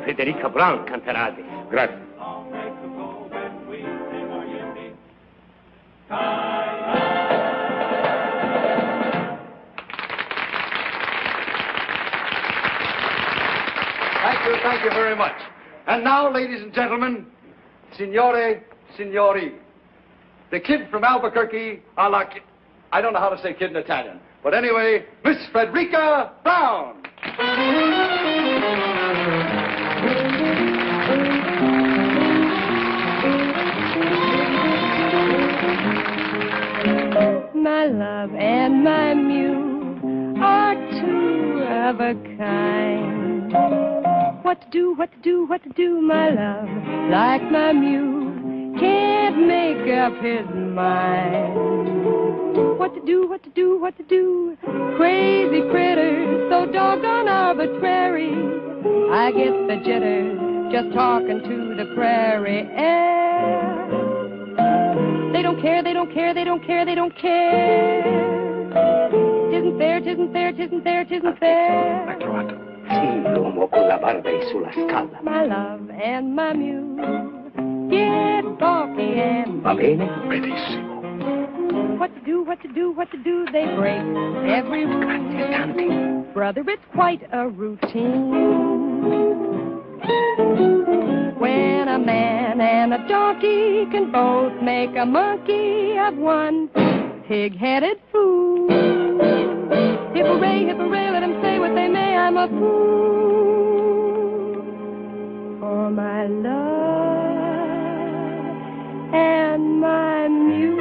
Federica Brown canterà. Grazie. Thank you very much. And now, ladies and gentlemen, signore, signori, the kid from Albuquerque, I don't know how to say kid in Italian, but anyway, Miss Frederica Brown. My love and my muse are two of a kind. What to do, what to do, what to do, my love, like my muse, can't make up his mind. What to do, what to do, what to do, crazy critters, so doggone arbitrary. I get the jitters just talking to the prairie air. They don't care, they don't care, they don't care, they don't care. Tisn't fair, tisn't fair, tisn't fair, tisn't fair. L'uomo con la barba è sulla scala. My love and my muse get balky and... Va bene? Benissimo. What to do, what to do, what to do, they break every rule. Brother, it's quite a routine. When a man and a donkey can both make a monkey of one pig-headed fool. Hip-hooray, let them say what they may, I'm a fool for my love and my muse.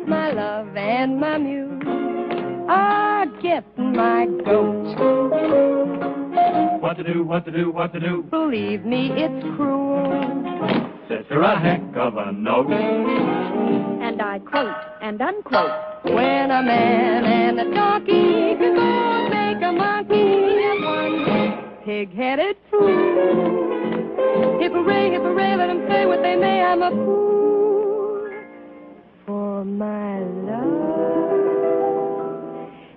My love and my muse are getting my goat. What to do, what to do, what to do? Believe me, it's cruel. Says her a heck of a note. And I quote and unquote. When a man and a donkey can both make a monkey of one pig-headed fool. Hip-hooray, let them say what they may, I'm a fool for my love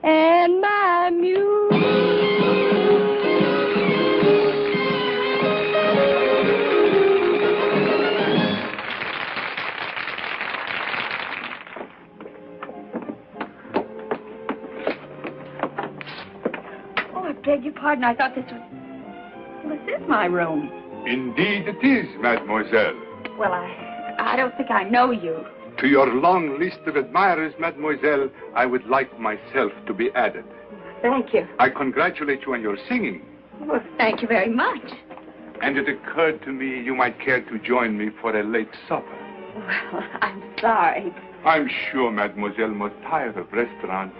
and my muse. I beg your pardon. I thought this was... Well, this is my room. Indeed it is, mademoiselle. Well, I don't think I know you. To your long list of admirers, mademoiselle, I would like myself to be added. Thank you. I congratulate you on your singing. Well, thank you very much. And it occurred to me you might care to join me for a late supper. Well, I'm sorry. I'm sure mademoiselle must tire of restaurants.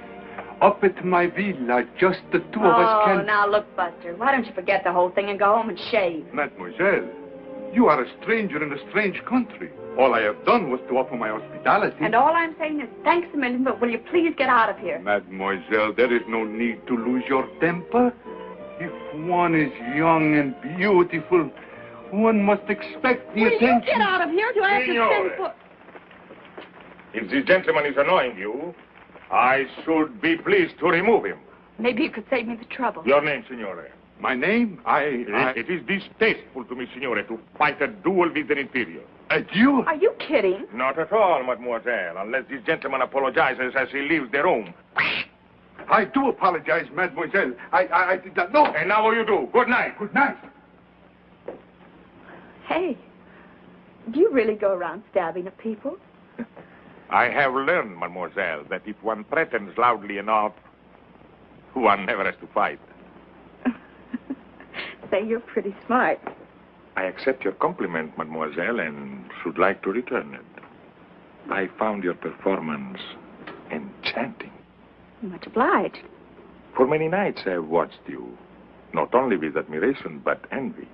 Up at my villa, just the two of us can... Oh, now look, Buster, why don't you forget the whole thing and go home and shave? Mademoiselle, you are a stranger in a strange country. All I have done was to offer my hospitality. And all I'm saying is thanks a million, but will you please get out of here? Mademoiselle, there is no need to lose your temper. If one is young and beautiful, one must expect the attention... Will you get out of here? Do I have to send for... If this gentleman is annoying you, I should be pleased to remove him. Maybe you could save me the trouble. Your name, signore? My name? It is distasteful to me, signore, to fight a duel with an Imperium. A duel? Are you kidding? Not at all, mademoiselle, unless this gentleman apologizes as he leaves the room. I do apologize, mademoiselle. I did not know. And now you do. Good night. Good night. Hey, do you really go around stabbing at people? I have learned, mademoiselle, that if one threatens loudly enough, one never has to fight. Say, you're pretty smart. I accept your compliment, mademoiselle, and should like to return it. I found your performance enchanting. Much obliged. For many nights I have watched you, not only with admiration, but envy.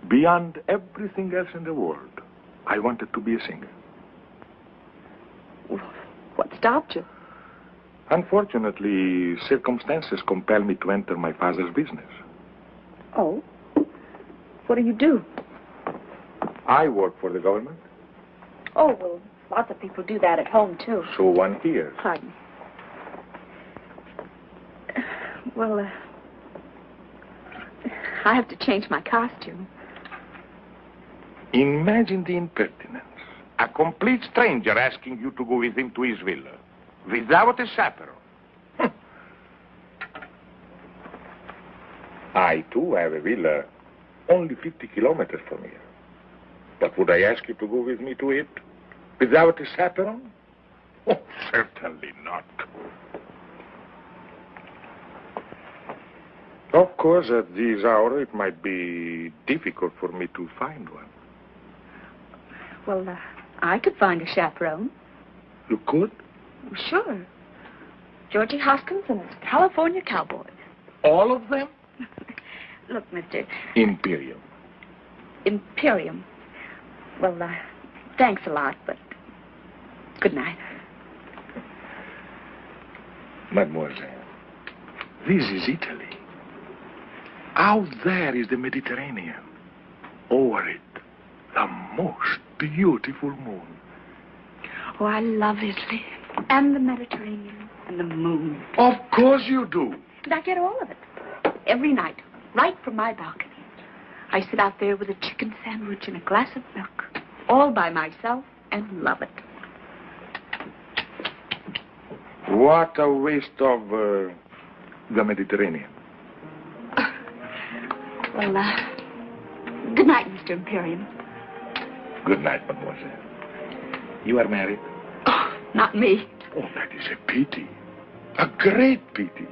Beyond everything else in the world, I wanted to be a singer. What stopped you? Unfortunately, circumstances compel me to enter my father's business. Oh? What do? I work for the government. Oh, well, lots of people do that at home, too. So one hears. Pardon. Well, I have to change my costume. Imagine the impertinence. A complete stranger asking you to go with him to his villa. Without a chaperone. I, too, have a villa only 50 kilometers from here. But would I ask you to go with me to it? Without a chaperone? Oh, certainly not. Of course, at this hour, it might be difficult for me to find one. Well, I could find a chaperone. You could? Sure. Georgie Hoskins and his California Cowboys. All of them? Look, Mr. Imperium. Imperium. Well, thanks a lot, but good night. Mademoiselle, this is Italy. Out there is the Mediterranean. Over it, the most beautiful moon. Oh, I love Italy. And the Mediterranean. And the moon. Of course you do. And I get all of it. Every night. Right from my balcony. I sit out there with a chicken sandwich and a glass of milk. All by myself and love it. What a waste of the Mediterranean. Well, good night, Mr. Imperium. Good night, mademoiselle. You are married? Oh, not me. Oh, that is a pity. A great pity.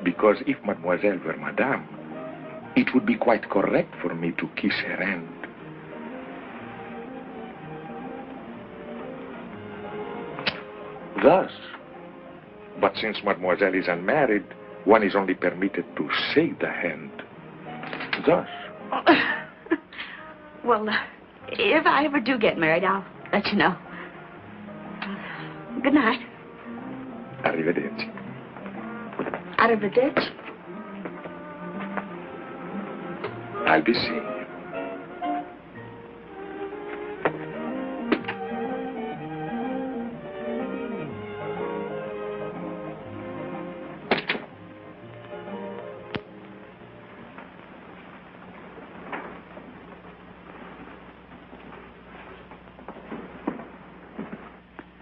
Because if mademoiselle were madame, it would be quite correct for me to kiss her hand. Thus. But since mademoiselle is unmarried, one is only permitted to shake the hand. Thus. Well, if I ever do get married, I'll let you know. Good night. Arrivederci. Arrivederci. I'll be seeing you.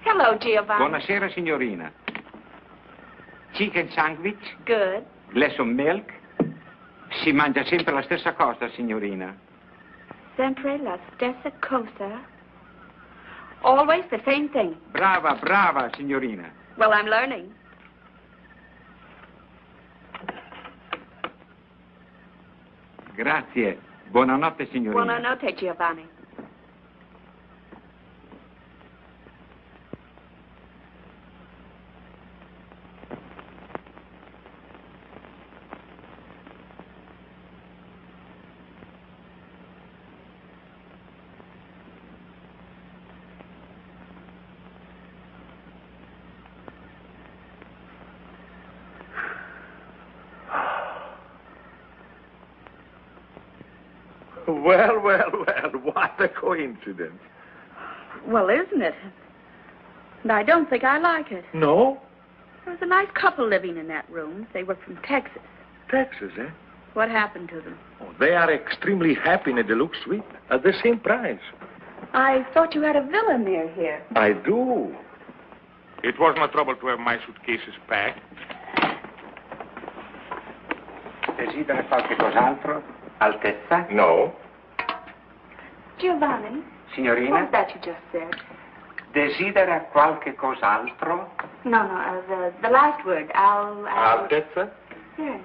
Hello, Giovanni. Buonasera, signorina. Chicken sandwich? Good. Glass of milk? Si mangia sempre la stessa cosa, signorina. Sempre la stessa cosa. Always the same thing. Brava, brava, signorina. Well, I'm learning. Grazie. Buonanotte, signorina. Buonanotte, Giovanni. Well, what a coincidence. Well, isn't it? And I don't think I like it. No? There was a nice couple living in that room. They were from Texas. Texas, eh? What happened to them? Oh, they are extremely happy in a deluxe suite at the same price. I thought you had a villa near here. I do. It was no trouble to have my suitcases packed. Desidera qualche cos'altro? Altezza? No. Giovanni? Signorina? What was that you just said? Desidera qualche cos'altro? No, the last word. Altezza? Yes.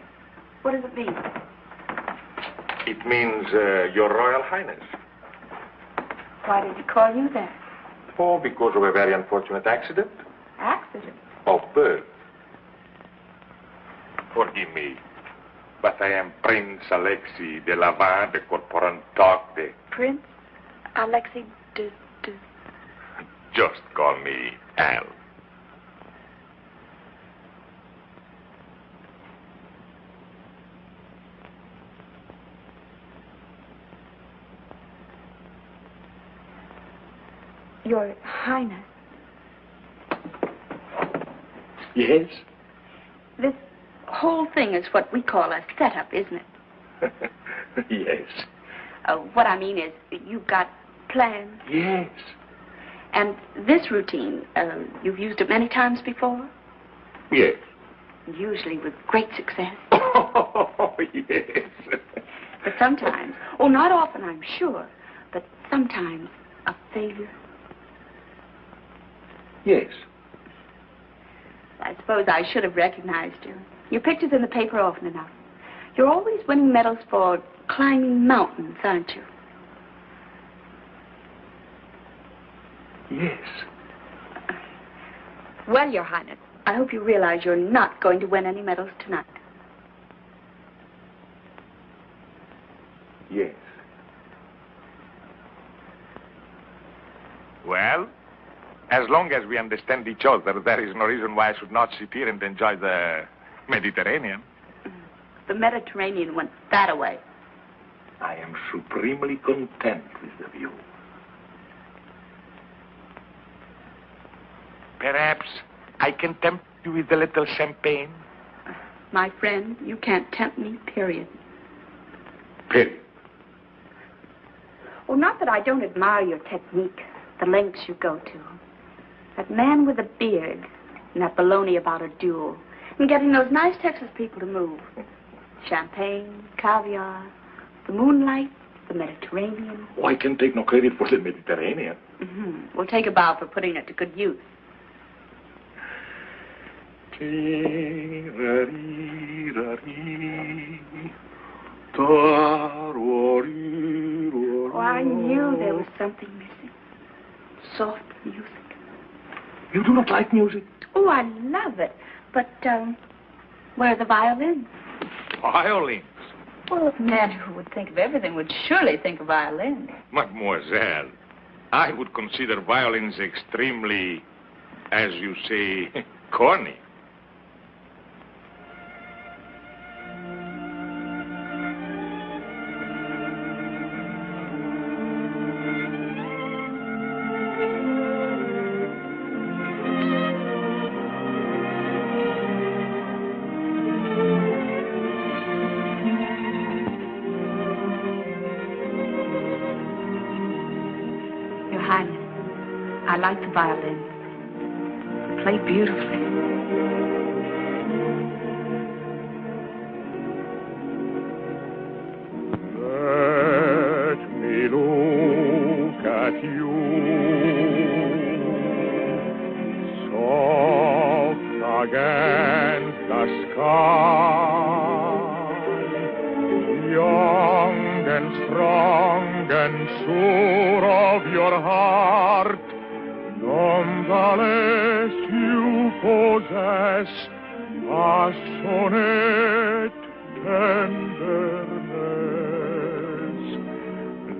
What does it mean? It means Your Royal Highness. Why did he call you that? Oh, because of a very unfortunate accident. Accident? Of birth. Forgive me, but I am Prince Alexei de Lavin de Corporantoc de... Prince Alexei de... Just call me Al. Your Highness. Yes? This whole thing is what we call a setup, isn't it? Yes. What I mean is, you've got plans. Yes. And this routine, you've used it many times before? Yes. Usually with great success. Oh, yes. But sometimes, not often, I'm sure, but sometimes a failure. Yes. I suppose I should have recognized you. Your picture's in the paper often enough. You're always winning medals for climbing mountains, aren't you? Yes. Well, Your Highness, I hope you realize you're not going to win any medals tonight. Yes. Well, as long as we understand each other, there is no reason why I should not sit here and enjoy the Mediterranean. The Mediterranean went that away. I am supremely content with the view. Perhaps I can tempt you with a little champagne? My friend, you can't tempt me, period. Period. Oh, not that I don't admire your technique, the lengths you go to. That man with a beard and that baloney about a duel and getting those nice Texas people to move. Champagne, caviar, the moonlight, the Mediterranean. Oh, I can take no credit for the Mediterranean. We'll take a bow for putting it to good use. Oh, I knew there was something missing. Soft music. You do not like music? Oh, I love it. But, where are the violins? Violins? Well, a man who would think of everything would surely think of violins. Mademoiselle, I would consider violins extremely, as you say, corny. Your Highness, I like the violin. They play beautifully. Let me look at you, soft against the sky, young and strong and sure of your heart. Nonetheless, you possess passionate tenderness.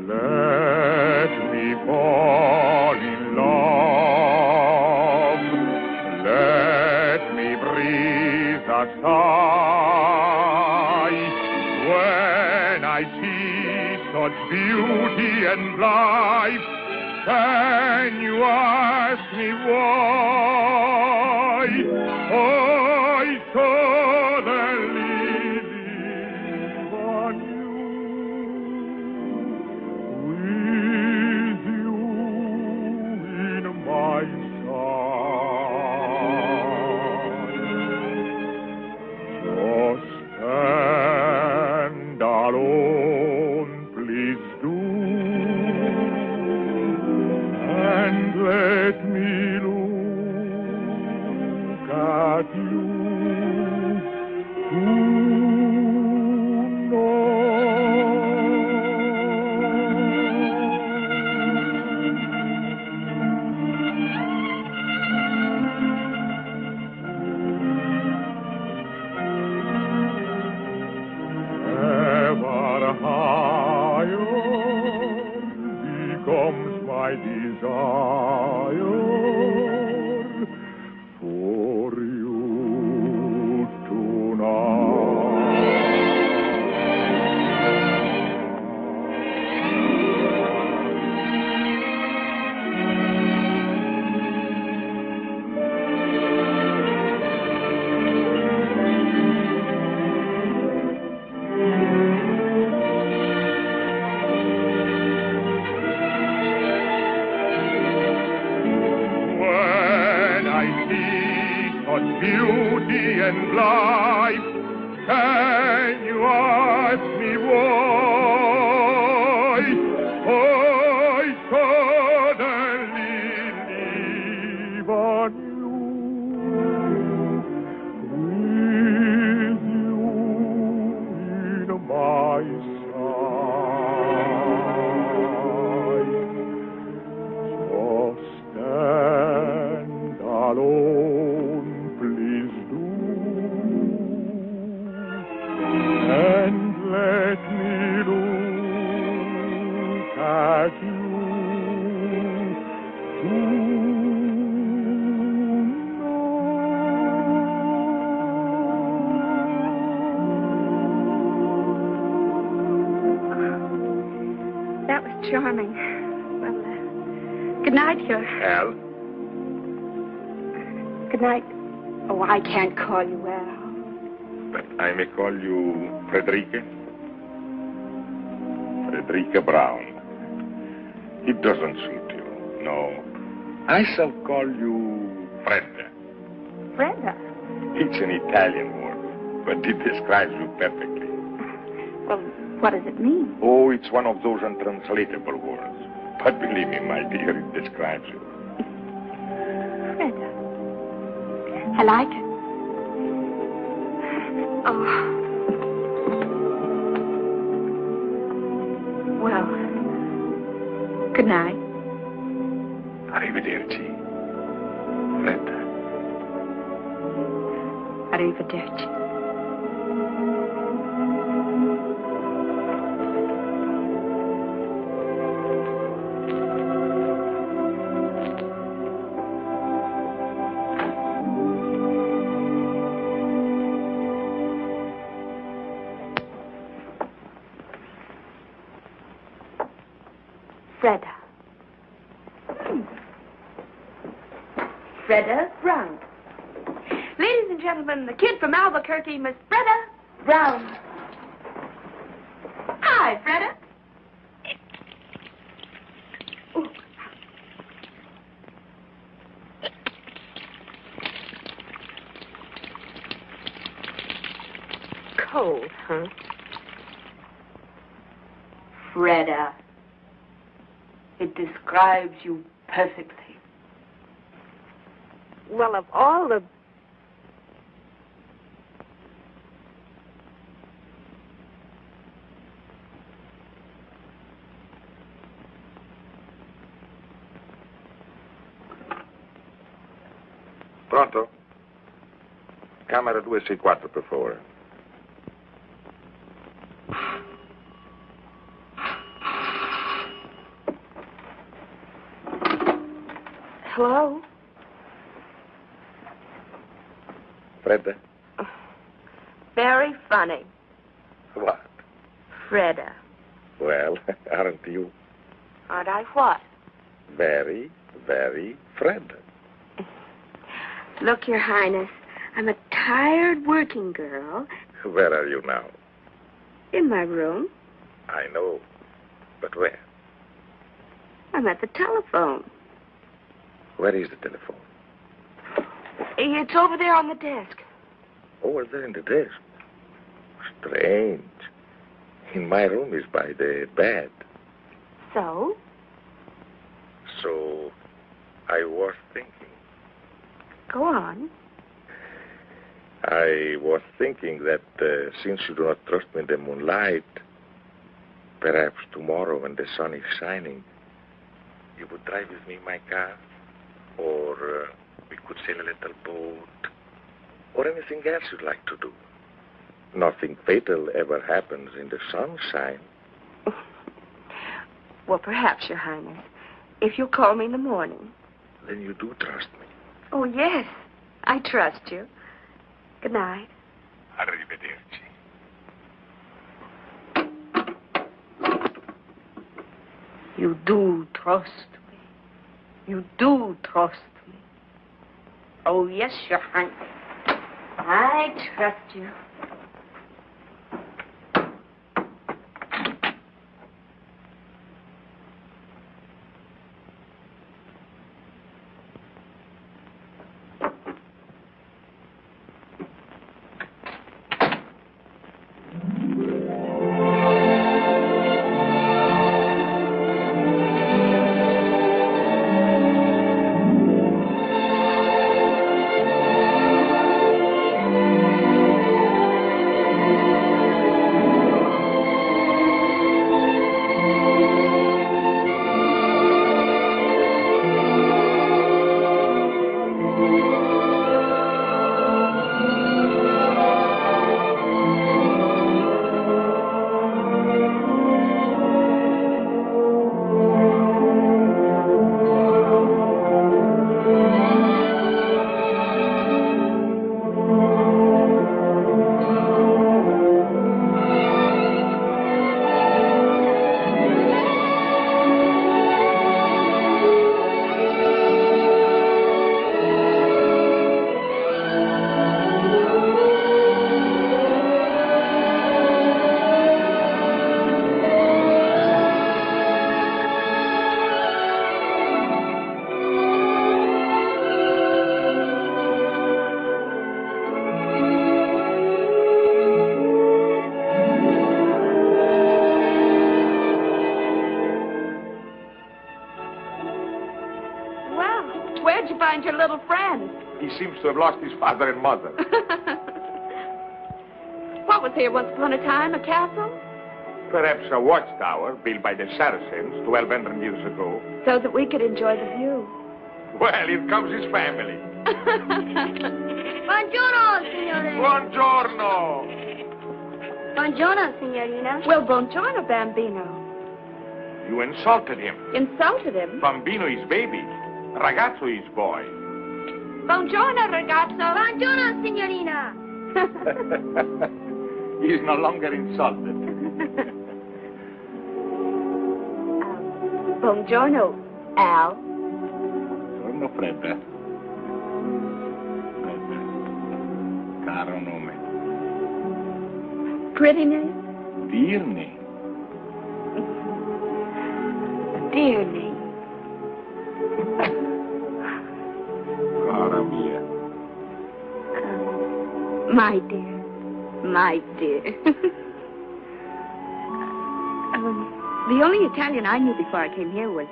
Let me fall in love. Let me breathe a sigh when I see such beauty and life. Can you ask me why I suddenly live on you, with you in my side? So stand alone, please do. And let me look charming. Well, good night, Your... Al? Good night. Oh, I can't call you Al. But I may call you Frederica? Frederica Brown. It doesn't suit you, no. I shall call you Fredda. Fredda? It's an Italian word, but it describes you perfectly. Well, what does it mean? Oh, it's one of those untranslatable words. But believe me, my dear, it describes you. Fredda. I like it. Oh. Well, good night. Arrivederci. Fredda. Arrivederci. Fredda. Fredda Brown. Ladies and gentlemen, the kid from Albuquerque, Miss Fredda Brown. Hi, Fredda. Ooh. Cold, huh? Fredda. It describes you perfectly. Well, of all the... Pronto? Camera 264, per favore. Hello? Fredda? Very funny. What? Fredda. Well, aren't you? Aren't I what? Very, very Fredda. Look, Your Highness, I'm a tired working girl. Where are you now? In my room. I know. But where? I'm at the telephone. Where is the telephone? It's over there on the desk. Oh, there in the desk. Strange. In my room is by the bed. So? So, I was thinking. Go on. I was thinking that since you do not trust me in the moonlight, perhaps tomorrow when the sun is shining, you would drive with me in my car, or we could sail a little boat, or anything else you'd like to do. Nothing fatal ever happens in the sunshine. Well, perhaps, Your Highness, if you'll call me in the morning. Then you do trust me. Oh, yes, I trust you. Good night. Arrivederci. You do trust me. You do trust me. Oh, yes, Your Highness. I trust you. He seems to have lost his father and mother. What was here once upon a time? A castle? Perhaps a watchtower built by the Saracens 1,200 years ago. So that we could enjoy the view. Well, here comes his family. Buongiorno, signore. Buongiorno. Buongiorno, signorina. Well, buongiorno, Bambino. You insulted him. Insulted him? Bambino is baby. Ragazzo is boy. Buongiorno, ragazzo. Buongiorno, signorina. He is no longer insulted. Buongiorno, Al. Buongiorno, Fredda. Fredda. Caro nome. Pretty name? Dear name. Dear name. Cara mia. My dear. My dear. The only Italian I knew before I came here was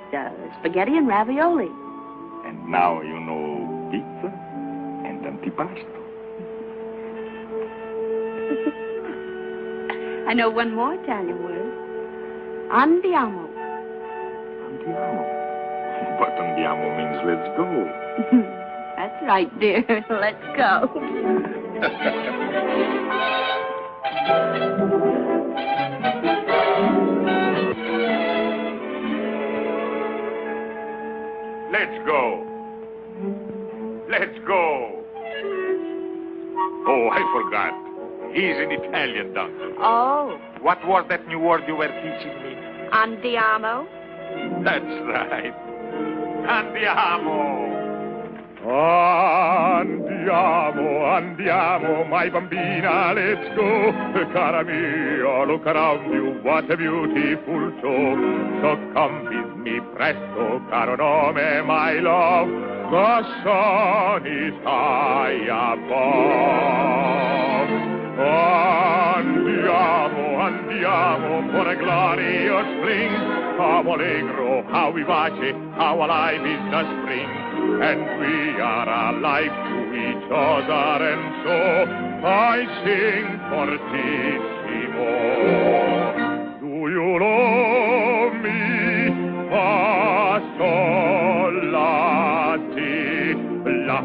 spaghetti and ravioli. And now you know pizza and antipasto. I know one more Italian word. Andiamo. Andiamo. But andiamo means let's go. That's right, dear. Let's go. Let's go. Let's go. Oh, I forgot. He's an Italian doctor. Oh. What was that new word you were teaching me? Andiamo. That's right. Andiamo. Andiamo, andiamo, my bambina, let's go. Cara mia, look around you, what a beautiful show. So come with me presto, caro nome, my love. The sun is high above. Andiamo, andiamo, for a glorious spring. How allegro, how vivace, how alive is the spring. And we are alive to each other, and so I sing fortissimo. Do you love me? Fa, sol, la, si, la,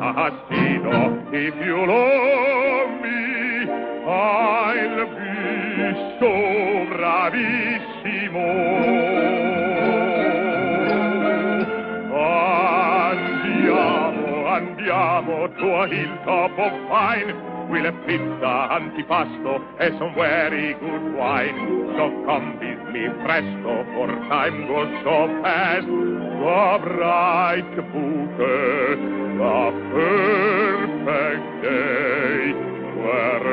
si, do. If you love me, I'll be so bravissimo. Andiamo to a hilltop of pine. We'll have pizza, antipasto, and some very good wine. So come with me presto, for time goes so fast. The bright bouquet, the perfect day, were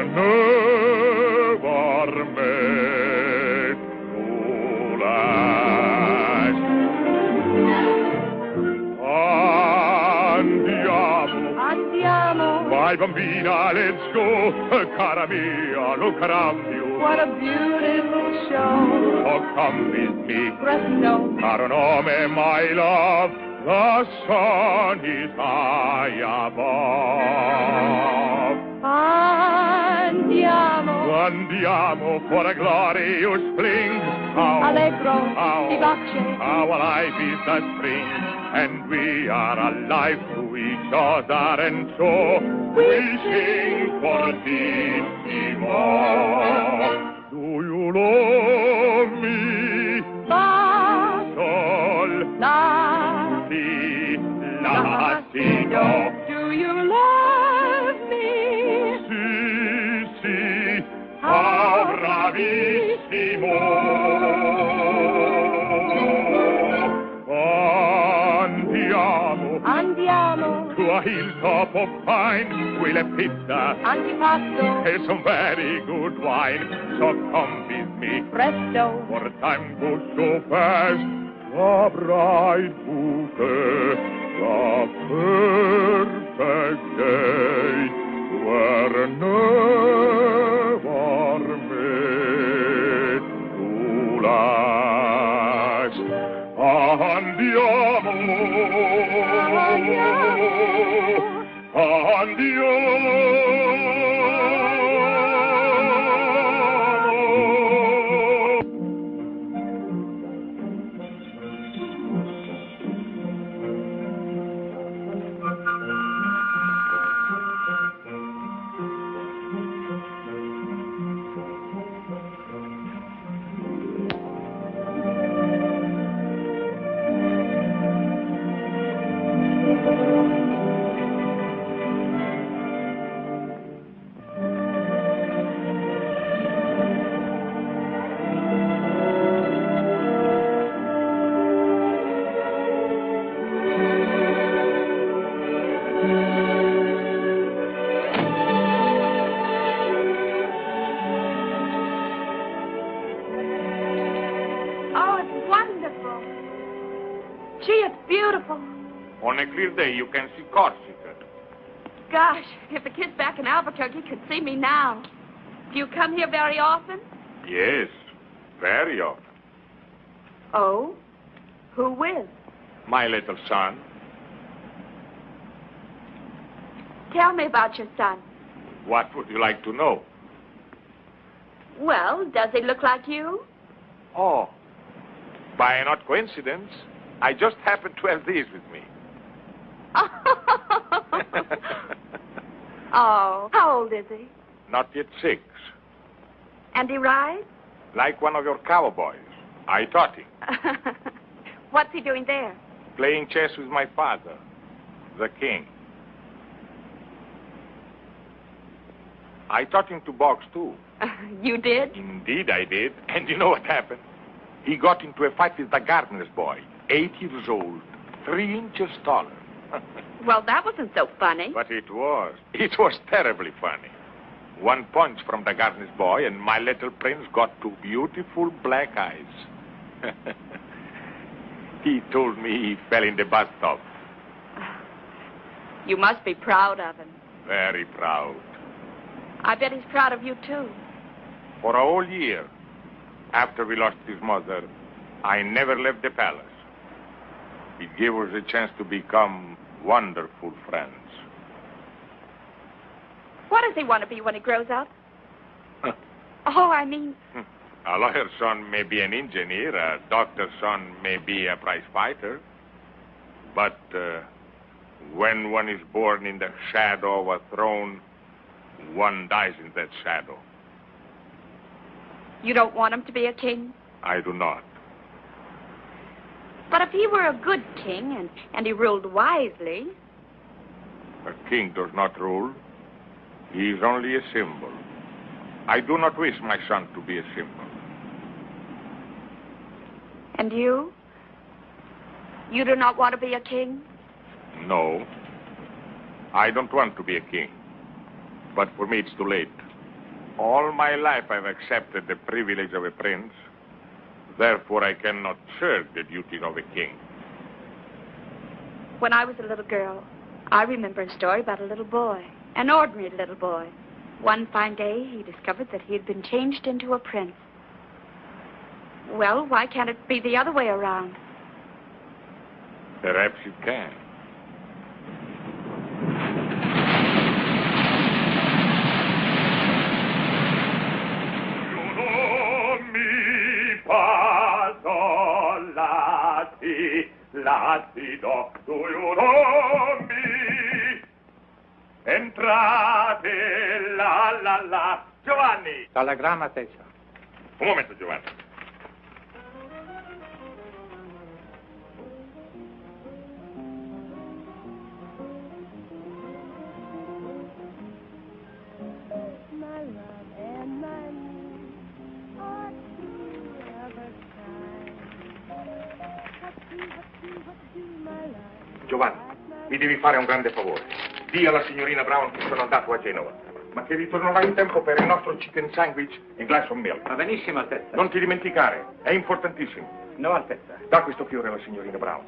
never made to last. Andiamo. My bambina, let's go. Cara mia, look around you. What a beautiful show. Oh, come with me. Presto. Caro nome, my love. The sun is high above. Andiamo. Andiamo for a glorious spring. How Allegro, how vivace. How alive is the spring. And we are alive to each other, and so we sing fortissimo. Do you love me? Fa, Sol, la, si, la, si, do. Do you love me? Si, si, how bravissimo. Andiamo. To a hilltop of pine, we'll have pizza, Antipasto. and some very good wine. So come with me, Presto. for time goes so fast. The bright bouquet, the perfect day, were never made to last. Andiamo. beautiful? On a clear day, you can see Corsica. Gosh, if the kids back in Albuquerque could see me now. Do you come here very often? Yes, very often. Oh? Who with? My little son. Tell me about your son. What would you like to know? Well, does he look like you? Oh, by an odd coincidence, I just happened to have these with me. Oh, how old is he? Not yet 6. And he rides? Like one of your cowboys. I taught him. What's he doing there? Playing chess with my father, the king. I taught him to box, too. You did? Indeed, I did. And you know what happened? He got into a fight with the gardener's boy, 8 years old, 3 inches taller. Well, that wasn't so funny. But it was. It was terribly funny. 1 punch from the gardener's boy, and my little prince got 2 beautiful black eyes. He told me he fell in the bathtub. You must be proud of him. Very proud. I bet he's proud of you, too. For a whole year, after we lost his mother, I never left the palace. It gave us a chance to become wonderful friends. What does he want to be when he grows up? Oh, I mean... A lawyer's son may be an engineer, a doctor's son may be a prize fighter. But when one is born in the shadow of a throne, one dies in that shadow. You don't want him to be a king? I do not. But if he were a good king and he ruled wisely... A king does not rule. He is only a symbol. I do not wish my son to be a symbol. And you? You do not want to be a king? No. I don't want to be a king. But for me, it's too late. All my life, I've accepted the privilege of a prince. Therefore, I cannot shirk the duties of a king. When I was a little girl, I remember a story about a little boy, an ordinary little boy. One fine day, he discovered that he had been changed into a prince. Well, why can't it be the other way around? Perhaps you can. Latido, do you know me? Entrate, la. Giovanni! Telegramma, Tessa. Un momento, Giovanni. My love and my need are together kind. What do, my love? Giovanni, mi devi fare un grande favore. Dì alla signorina Brown che sono andato a Genova, ma che ritornerò in tempo per il nostro chicken sandwich e glass of milk. Va benissimo, Altezza. Non ti dimenticare, è importantissimo. No, Altezza. Da questo fiore alla signorina Brown.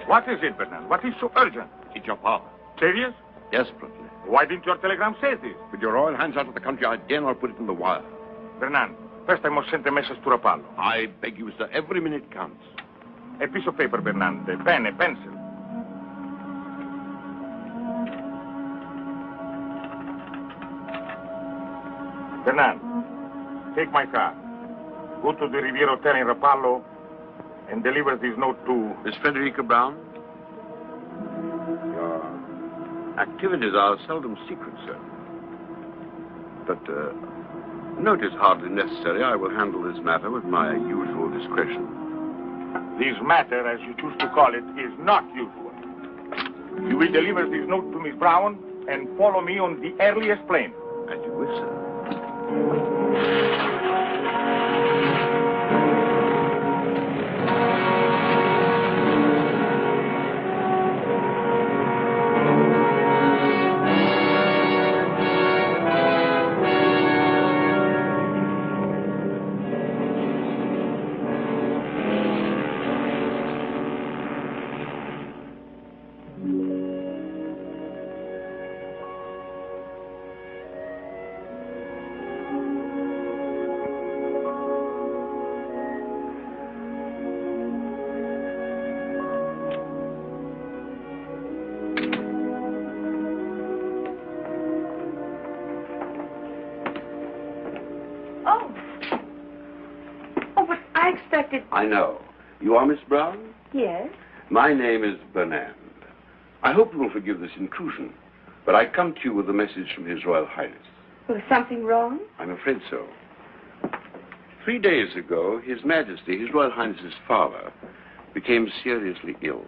What is it, Bernard? What is so urgent? It's your father. Serious? Desperately. Why didn't your telegram say this? With your royal hands out of the country, I dare not put it in the wire. Bernard, first I must send a message to Rapallo. I beg you, sir, every minute counts. A piece of paper, Bernard, a pen, a pencil. Bernard, take my car. Go to the Riviera Hotel in Rapallo and deliver this note to... Miss Frederica Brown? Your activities are seldom secret, sir. But, note is hardly necessary. I will handle this matter with my usual discretion. This matter, as you choose to call it, is not usual. You will deliver this note to Miss Brown and follow me on the earliest plane. As you wish, sir. I know. You are Miss Brown? Yes. My name is Bernand. I hope you will forgive this intrusion, but I come to you with a message from His Royal Highness. Was something wrong? I'm afraid so. 3 days ago, His Majesty, His Royal Highness's father, became seriously ill.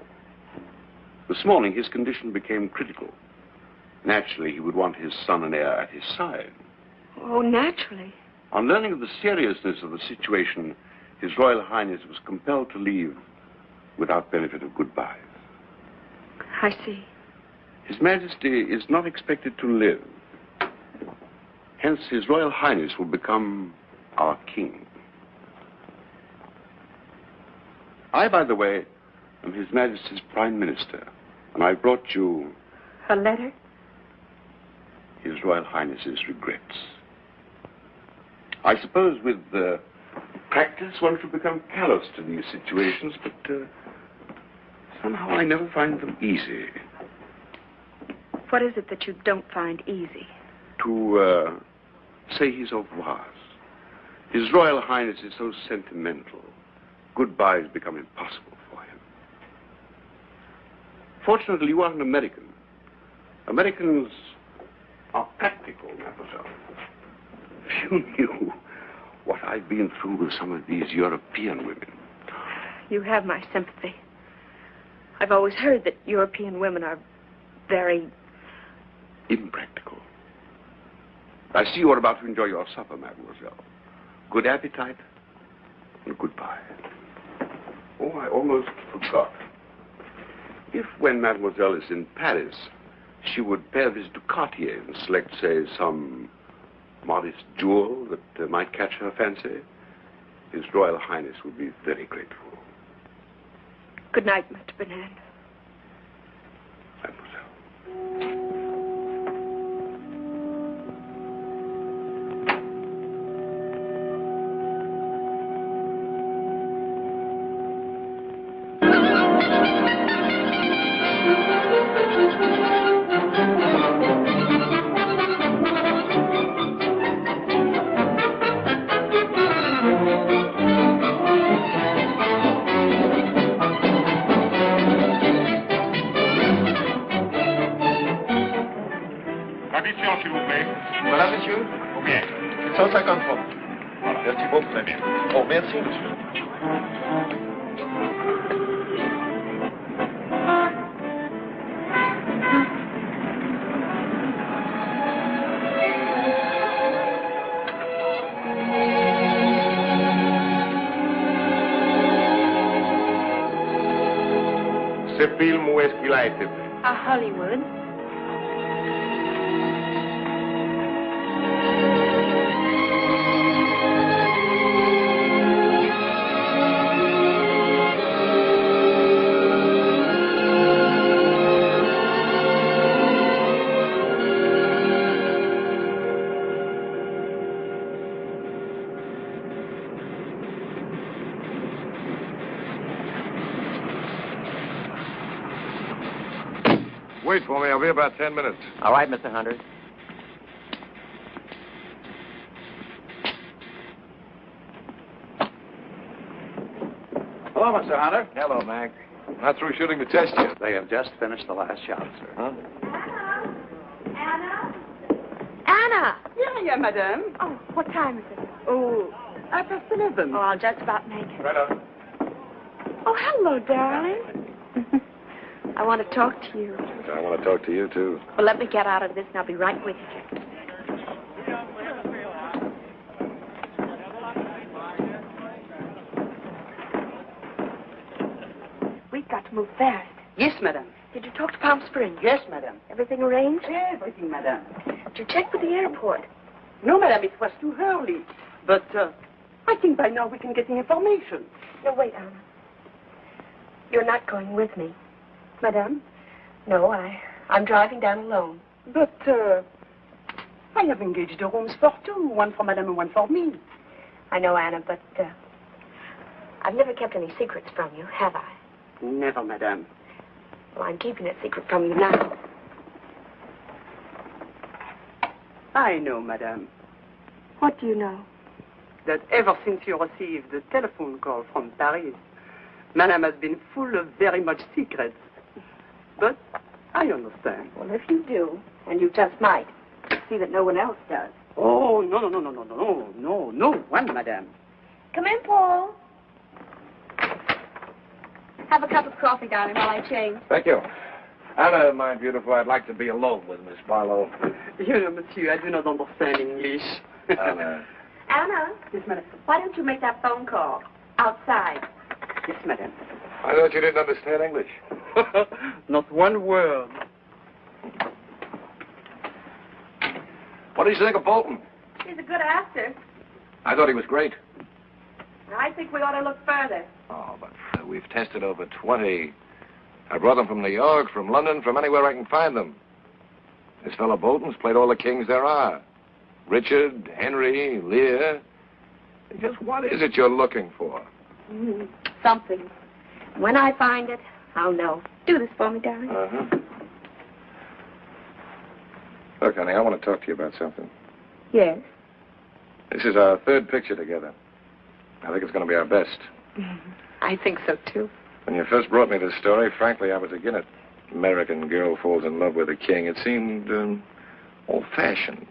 This morning, his condition became critical. Naturally, he would want his son and heir at his side. Oh, naturally. On learning of the seriousness of the situation, His Royal Highness was compelled to leave without benefit of goodbyes. I see. His Majesty is not expected to live. Hence, His Royal Highness will become our king. I, by the way, am His Majesty's Prime Minister, and I brought you... A letter? His Royal Highness's regrets. I suppose with practice one should become callous to these situations, but somehow I never find them easy. What is it that you don't find easy? To say his au revoirs. His Royal Highness is so sentimental. Goodbyes become impossible for him. Fortunately, you are an American. Americans are practical, mademoiselle. If you knew what I've been through with some of these European women. You have my sympathy. I've always heard that European women are very... impractical. I see you are about to enjoy your supper, mademoiselle. Good appetite and goodbye. Oh, I almost forgot. If, when mademoiselle is in Paris, she would pay a visit to Cartier and select, say, some modest jewel that might catch her fancy, His Royal Highness would be very grateful. Good night, Mr. Bernand. Mademoiselle. S'il vous plaît. Voilà, monsieur. Combien? 150 francs. Voilà. Merci beaucoup. Très bien. Oh, merci, monsieur. Ce film, où est-ce qu'il a été fait? À Hollywood. Wait for me. I'll be about 10 minutes. All right, Mr. Hunter. Hello, Mr. Hunter. Hello, Mac. Not through shooting the test yet. They have just finished the last shot, sir. Huh? Anna! Yeah, madame. Oh, what time is it? Oh, 11:30. I'll just about make it. Right on. Oh, hello, darling. I want to talk to you. I want to talk to you, too. Well, let me get out of this and I'll be right with you. We've got to move fast. Yes, madame. Did you talk to Palm Springs? Yes, madame. Everything arranged? Everything, madame. Did you check with the airport? No, madame, it was too early. But I think by now we can get the information. No, wait, Anna. You're not going with me. Madame? No, I'm driving down alone. But I have engaged the rooms for two. One for madame and one for me. I know, Anna, but I've never kept any secrets from you, have I? Never, madame. Well, I'm keeping a secret from you now. I know, madame, What do you know? that ever since you received the telephone call from Paris, madame has been full of very much secrets. But I understand. Well, if you do, and you just might, see that no one else does. Oh, no one, madame. Come in, Paul. Have a cup of coffee, darling, while I change. Thank you. Anna, my beautiful, I'd like to be alone with Miss Barlow. You know, monsieur, I do not understand English. Anna. Anna? Yes, madame. Why don't you make that phone call outside? Yes, madame. I thought you didn't understand English. Not one word. What do you think of Bolton? He's a good actor. I thought he was great. I think we ought to look further. Oh, but we've tested over 20. I brought them from New York, from London, from anywhere I can find them. This fellow Bolton's played all the kings there are. Richard, Henry, Lear. Just what is it you're looking for? Something. When I find it, I'll know. Do this for me, darling. Uh-huh. Look, honey, I want to talk to you about something. Yes. This is our third picture together. I think it's going to be our best. I think so, too. When you first brought me this story, frankly, I was against it. American girl falls in love with a king. It seemed old-fashioned.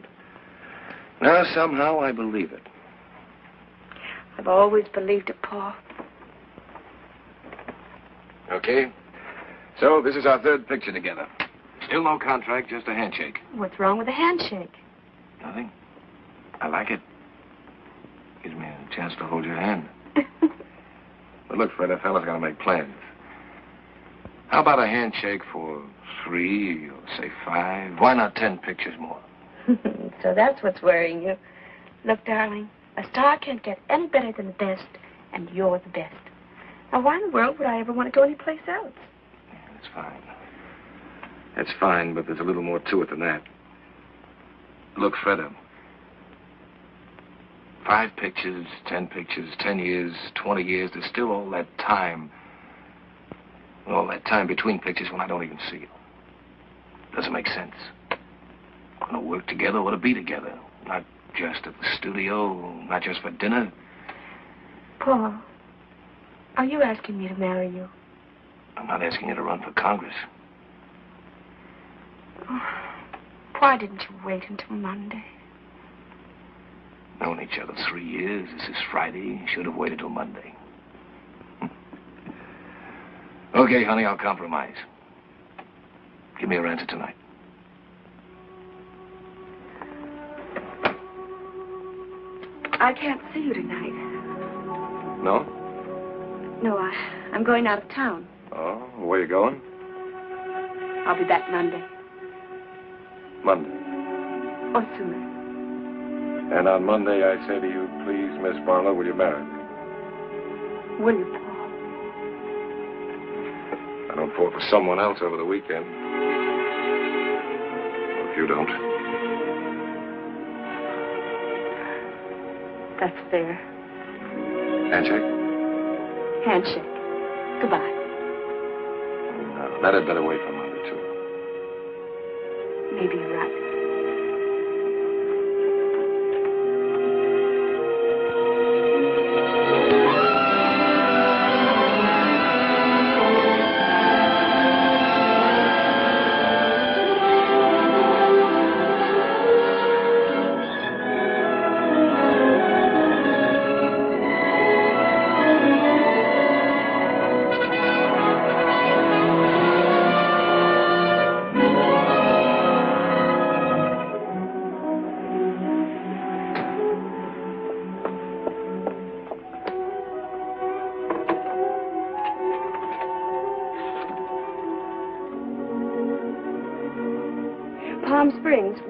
Now, somehow, I believe it. I've always believed it, Paul. Okay. So, this is our third picture together. Still no contract, just a handshake. What's wrong with a handshake? Nothing. I like it. Gives me a chance to hold your hand. But look, Fred, a fella's got to make plans. How about a handshake for 3 or, say, 5? Why not 10 pictures more? So that's what's worrying you. Look, darling, a star can't get any better than the best, and you're the best. Now, why in the world would I ever want to go anyplace else? Yeah, that's fine. That's fine, but there's a little more to it than that. Look, Fred, 5 pictures, 10 pictures, 10 years, 20 years, there's still all that time. All that time between pictures when I don't even see you. Doesn't make sense. Want to work together, want to be together. Not just at the studio, not just for dinner. Paul, are you asking me to marry you? I'm not asking you to run for Congress. Why didn't you wait until Monday? Known each other 3 years. This is Friday. Should have waited till Monday. Okay, honey, I'll compromise. Give me your answer tonight. I can't see you tonight. No? No, I'm going out of town. Oh, where you going? I'll be back Monday. Monday. Or sooner. And on Monday, I say to you, please, Miss Barlow, will you marry me? Will you, Paul? I don't fall for someone else over the weekend. Or if you don't. That's fair. Handshake? Handshake. Goodbye. No, that had better wait for Monday, too. Maybe you're right.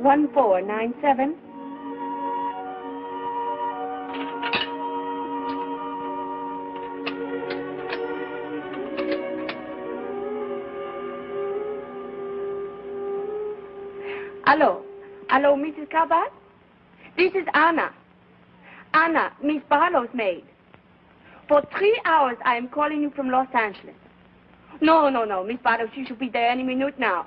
1497. Hello, Mrs. Cabot? This is Anna. Anna, Miss Barlow's maid. For 3 hours, I am calling you from Los Angeles. No, Miss Barlow, she should be there any minute now.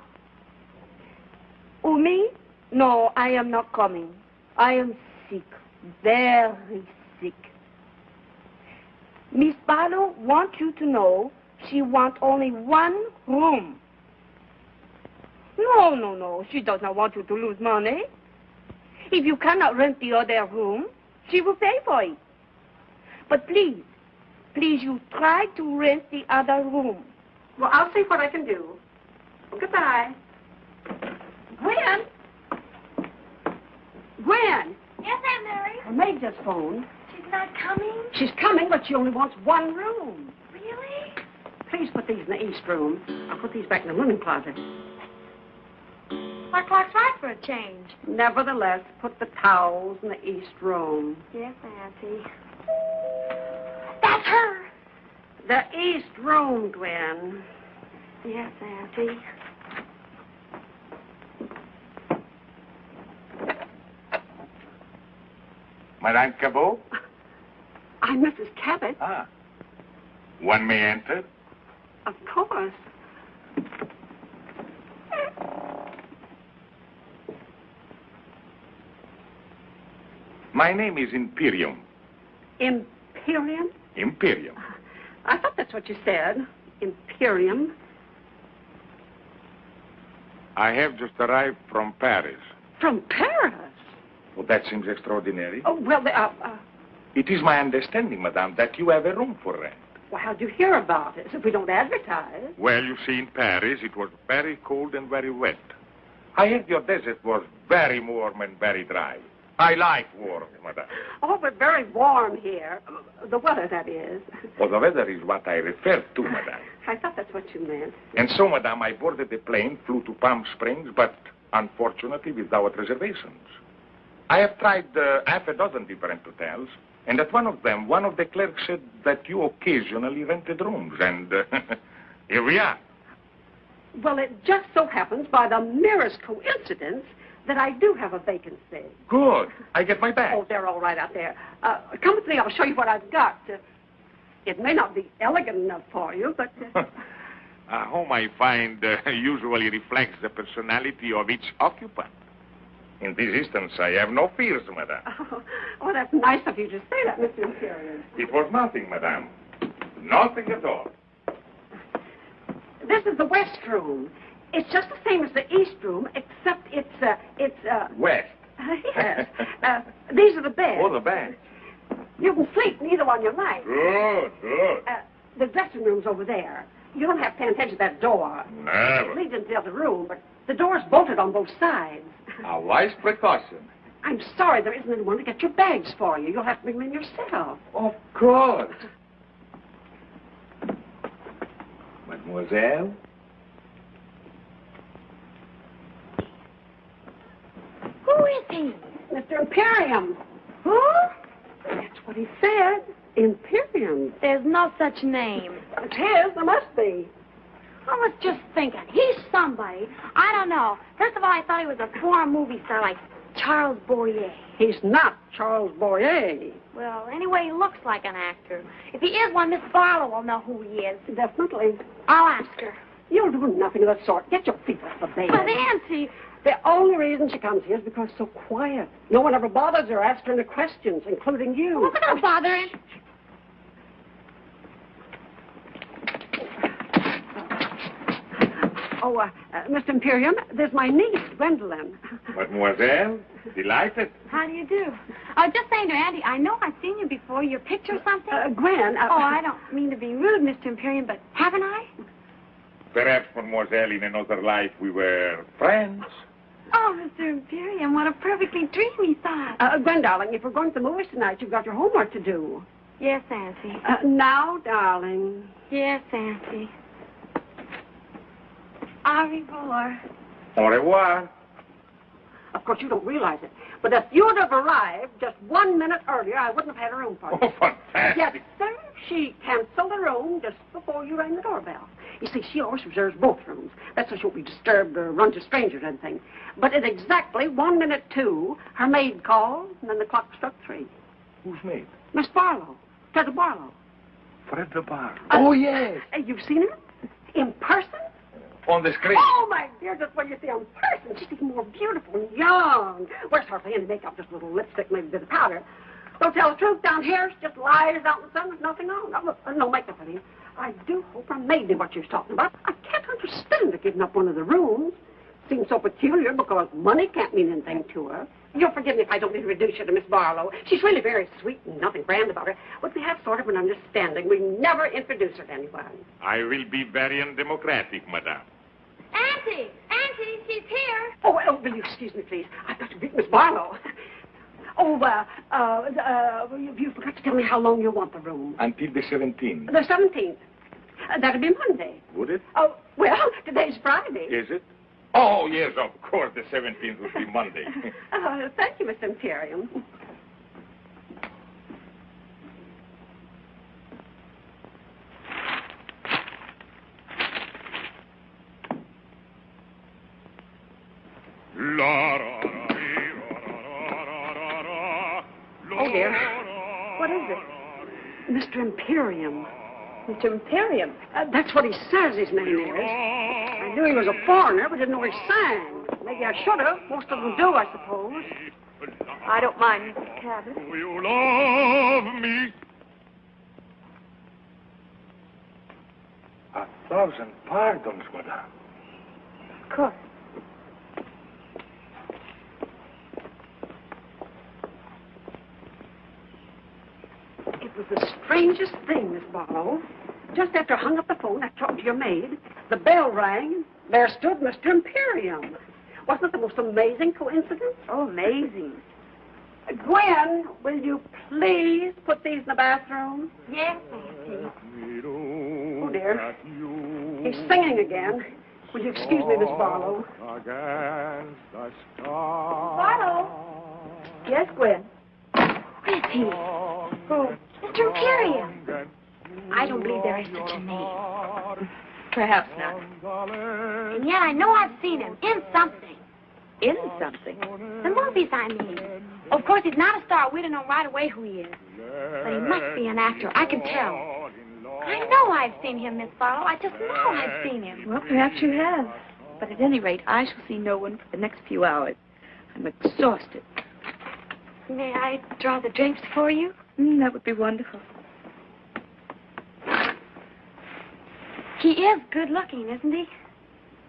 Oh, me? No, I am not coming. I am sick, very sick. Miss Barlow wants you to know she wants only 1 room. No, she does not want you to lose money. If you cannot rent the other room, she will pay for it. But please, you try to rent the other room. Well, I'll see what I can do. Goodbye. Gwen? Gwen? Yes, Aunt Mary? Her maid just phoned. She's not coming? She's coming, but she only wants 1 room. Really? Please put these in the east room. I'll put these back in the linen closet. My clock's right for a change. Nevertheless, put the towels in the east room. Yes, Auntie. That's her. The east room, Gwen. Yes, Auntie. Madame Cabot? I'm Mrs. Cabot. Ah. One may enter? Of course. My name is Imperium. Imperium? Imperium. I thought that's what you said. Imperium. I have just arrived from Paris. From Paris? Well, that seems extraordinary. Oh, well, It is my understanding, madame, that you have a room for rent. well, how'd you hear about it? If we don't advertise. Well, you see, in Paris, it was very cold and very wet. I heard your desert was very warm and very dry. I like warm, madame. Oh, but very warm here. The weather, that is. Well, the weather is what I refer to, madame. I thought that's what you meant. And so, madame, I boarded the plane, flew to Palm Springs, but unfortunately without reservations. I have tried half a dozen different hotels, and at one of them, one of the clerks said that you occasionally rented rooms, and here we are. Well, it just so happens, by the merest coincidence, that I do have a vacancy. Good. I get my bag. Oh, they're all right out there. Come with me. I'll show you what I've got. It may not be elegant enough for you, but... A home, I find, usually reflects the personality of each occupant. In this instance, I have no fears, madame. Oh, that's nice of you to say that, Mr. Imperium. It was nothing, madame. Nothing at all. This is the west room. It's just the same as the east room, except it's West. Yes. These are the beds. Oh, the beds. You can sleep in either one you like. Good. The dressing room's over there. You don't have to pay attention to that door. Never. It leads into the other room, but the door's bolted on both sides. A wise precaution. I'm sorry there isn't anyone to get your bags for you. You'll have to bring them in yourself. Of course. Mademoiselle? Who is he? Mr. Imperium. Who? That's what he said. Imperium. There's no such name. It's his. There must be. I was just thinking, he's somebody. I don't know. First of all, I thought he was a foreign movie star like Charles Boyer. He's not Charles Boyer. Well, anyway, he looks like an actor. If he is one, Miss Barlow will know who he is. Definitely. I'll ask her. You'll do nothing of the sort. Get your feet off the bed. But, Auntie... The only reason she comes here is because it's so quiet. No one ever bothers her, asks her any questions, including you. Well, don't bother him. Oh, Mr. Imperium, there's my niece, Gwendolyn. Mademoiselle, delighted. How do you do? I was just saying to Auntie, I know I've seen you before. Your picture or something? Gwen. Oh, I don't mean to be rude, Mr. Imperium, but haven't I? Perhaps, mademoiselle, in another life we were friends. Oh, Mr. Imperium, what a perfectly dreamy thought. Gwen, darling, if we're going to the movies tonight, you've got your homework to do. Yes, Auntie. Now, darling. Yes, Auntie. Au revoir. Au revoir. Of course, you don't realize it. But if you'd have arrived just 1 minute earlier, I wouldn't have had a room for you. Oh, fantastic. Yes, sir. She canceled the room just before you rang the doorbell. You see, she always reserves both rooms. That's so she won't be disturbed or run to strangers or anything. But at exactly 1 minute 2, her maid called, and then the clock struck 3. Who's maid? Miss Barlow. Fred Barlow. Fred Barlow. Oh, yes. You've seen her? In person? On the screen. Oh, my dear, just when you see her in person, she's even more beautiful and young. Wears hardly any makeup, just a little lipstick, maybe a bit of powder. Don't tell the truth, down here, she just lies out in the sun with nothing on. No makeup, I mean. I do hope her maid knew what she was talking about. I can't understand her giving up one of the rooms. Seems so peculiar because money can't mean anything to her. You'll forgive me if I don't introduce you to Miss Barlow. She's really very sweet and nothing grand about her. But we have sort of an understanding. We never introduce her to anyone. I will be very undemocratic, madame. Auntie! Auntie, she's here. Oh, well, will you excuse me, please? I've got to meet Miss Barlow. Oh, you forgot to tell me how long you want the room. Until the 17th. The 17th. That'll be Monday. Would it? Oh, well, today's Friday. Is it? Oh, yes, of course, the 17th would be Monday. Thank you, Miss Imperium. Oh, dear. What is it? Mr. Imperium. Mr. Imperium? That's what he says his name is. I knew he was a foreigner, but didn't know he sang. Maybe I should have. Most of them do, I suppose. I don't mind, Mrs. Cabot. Do you love me? 1,000 pardons, madame. Of course. It was the strangest thing, Miss Barlow. Just after I hung up the phone, I talked to your maid. The bell rang. There stood Mr. Imperium. Wasn't it the most amazing coincidence? Oh, amazing. Gwen, will you please put these in the bathroom? Yes, Auntie. Oh, dear. He's singing again. Will you excuse me, Miss Barlow? Barlow? Yes, Gwen? Where is he? Who? Mr. Imperium. I don't believe there is such a name. Perhaps not. And yet I know I've seen him in something. In something? The movies, I mean. Of course, he's not a star. We don't know right away who he is. But he must be an actor. I can tell. I know I've seen him, Miss Barlow. I just know I've seen him. Well, perhaps you have. But at any rate, I shall see no one for the next few hours. I'm exhausted. May I draw the drapes for you? That would be wonderful. He is good looking, isn't he?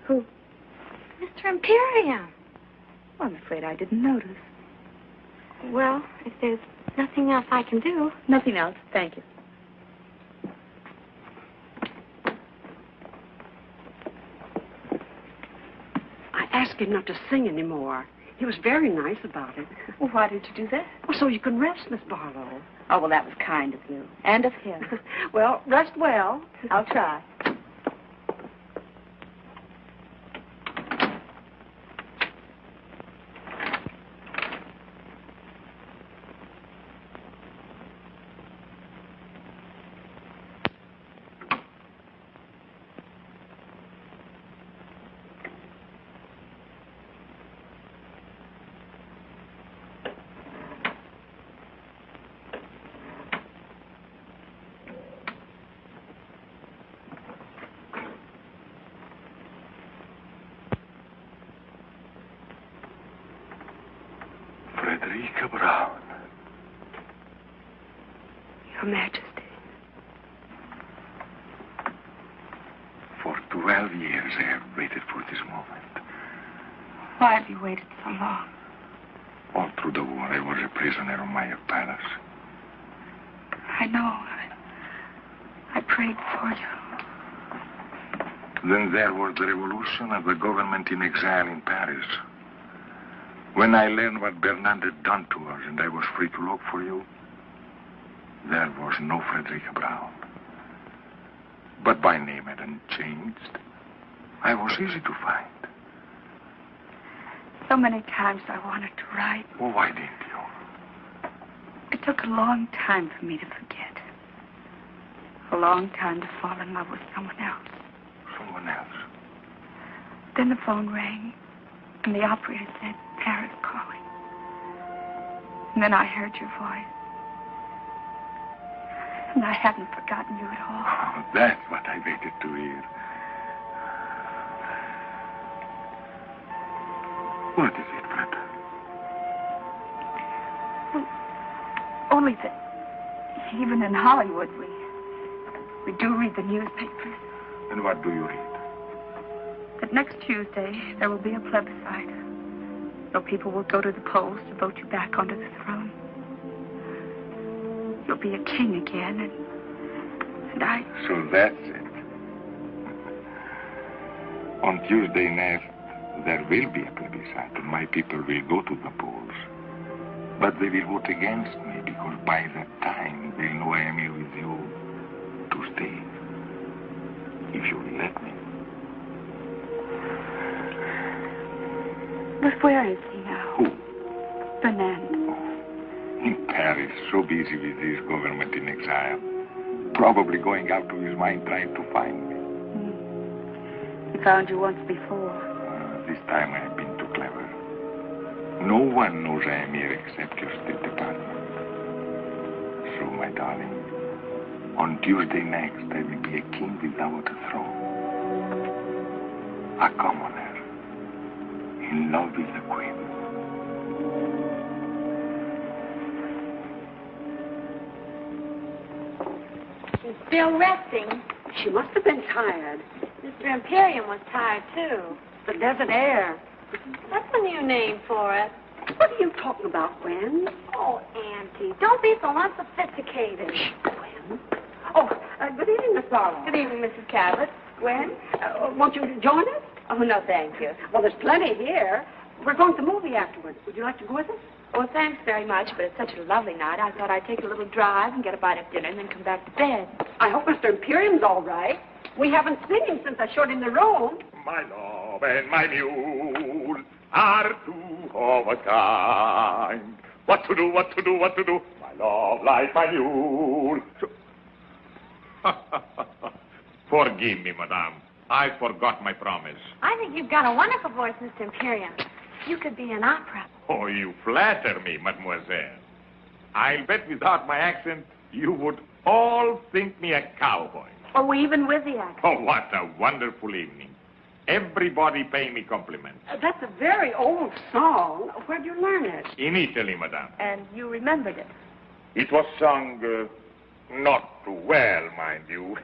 Who? Mr. Imperium. Well, I'm afraid I didn't notice. Well, if there's nothing else I can do. Nothing else. Thank you. I asked him not to sing anymore. He was very nice about it. Well, why did you do that? Well, so you can rest, Miss Barlow. Oh, well, that was kind of you. And of him. Well, rest well. I'll try. Frederica Brown. Your Majesty. For 12 years I have waited for this moment. Why have you waited so long? All through the war I was a prisoner of my palace. I know. I prayed for you. Then there was the revolution and the government in exile in Paris. When I learned what Bernard had done to us and I was free to look for you, there was no Frederica Brown. But my name hadn't changed. I was easy to find. So many times I wanted to write. Well, why didn't you? It took a long time for me to forget. A long time to fall in love with someone else. Someone else? Then the phone rang, and the operator said, Paris calling. And then I heard your voice. And I haven't forgotten you at all. Oh, that's what I waited to hear. What is it, Fred? Well, only that even in Hollywood, we do read the newspapers. And what do you read? That next Tuesday, there will be a plebiscite. So people will go to the polls to vote you back onto the throne. You'll be a king again, and I... So that's it. On Tuesday next, there will be a plebiscite, and my people will go to the polls. But they will vote against me, because by that time, they'll know I am here with you to stay. If you will let me. But where is he now? Who? Fernand. In Paris, so busy with his government in exile. Probably going out of his mind trying to find me. He found you once before. This time I have been too clever. No one knows I am here except your State Department. So, my darling, on Tuesday next, I will be a king without a throne. A commoner. In love with the queen. She's still resting. She must have been tired. Mr. Imperium was tired, too. The desert air. That's a new name for it. What are you talking about, Gwen? Oh, Auntie, don't be so unsophisticated. Gwen? Oh, good evening, Miss Barlow. Good evening, Mrs. Cabot. Gwen, won't you join us? Oh, no, thank you. Well, there's plenty here. We're going to the movie afterwards. Would you like to go with us? Oh, thanks very much, but it's such a lovely night. I thought I'd take a little drive and get a bite of dinner and then come back to bed. I hope Mr. Imperium's all right. We haven't seen him since I showed him the room. My love and my mule are two of a kind. What to do, what to do, what to do? My love like my mule. Forgive me, madame. I forgot my promise. I think you've got a wonderful voice, Mr. Imperium. You could be in opera. Oh, you flatter me, mademoiselle. I'll bet without my accent, you would all think me a cowboy. Oh, even with the accent. Oh, what a wonderful evening. Everybody paying me compliments. That's a very old song. Where'd you learn it? In Italy, madame. And you remembered it. It was sung, not too well, mind you,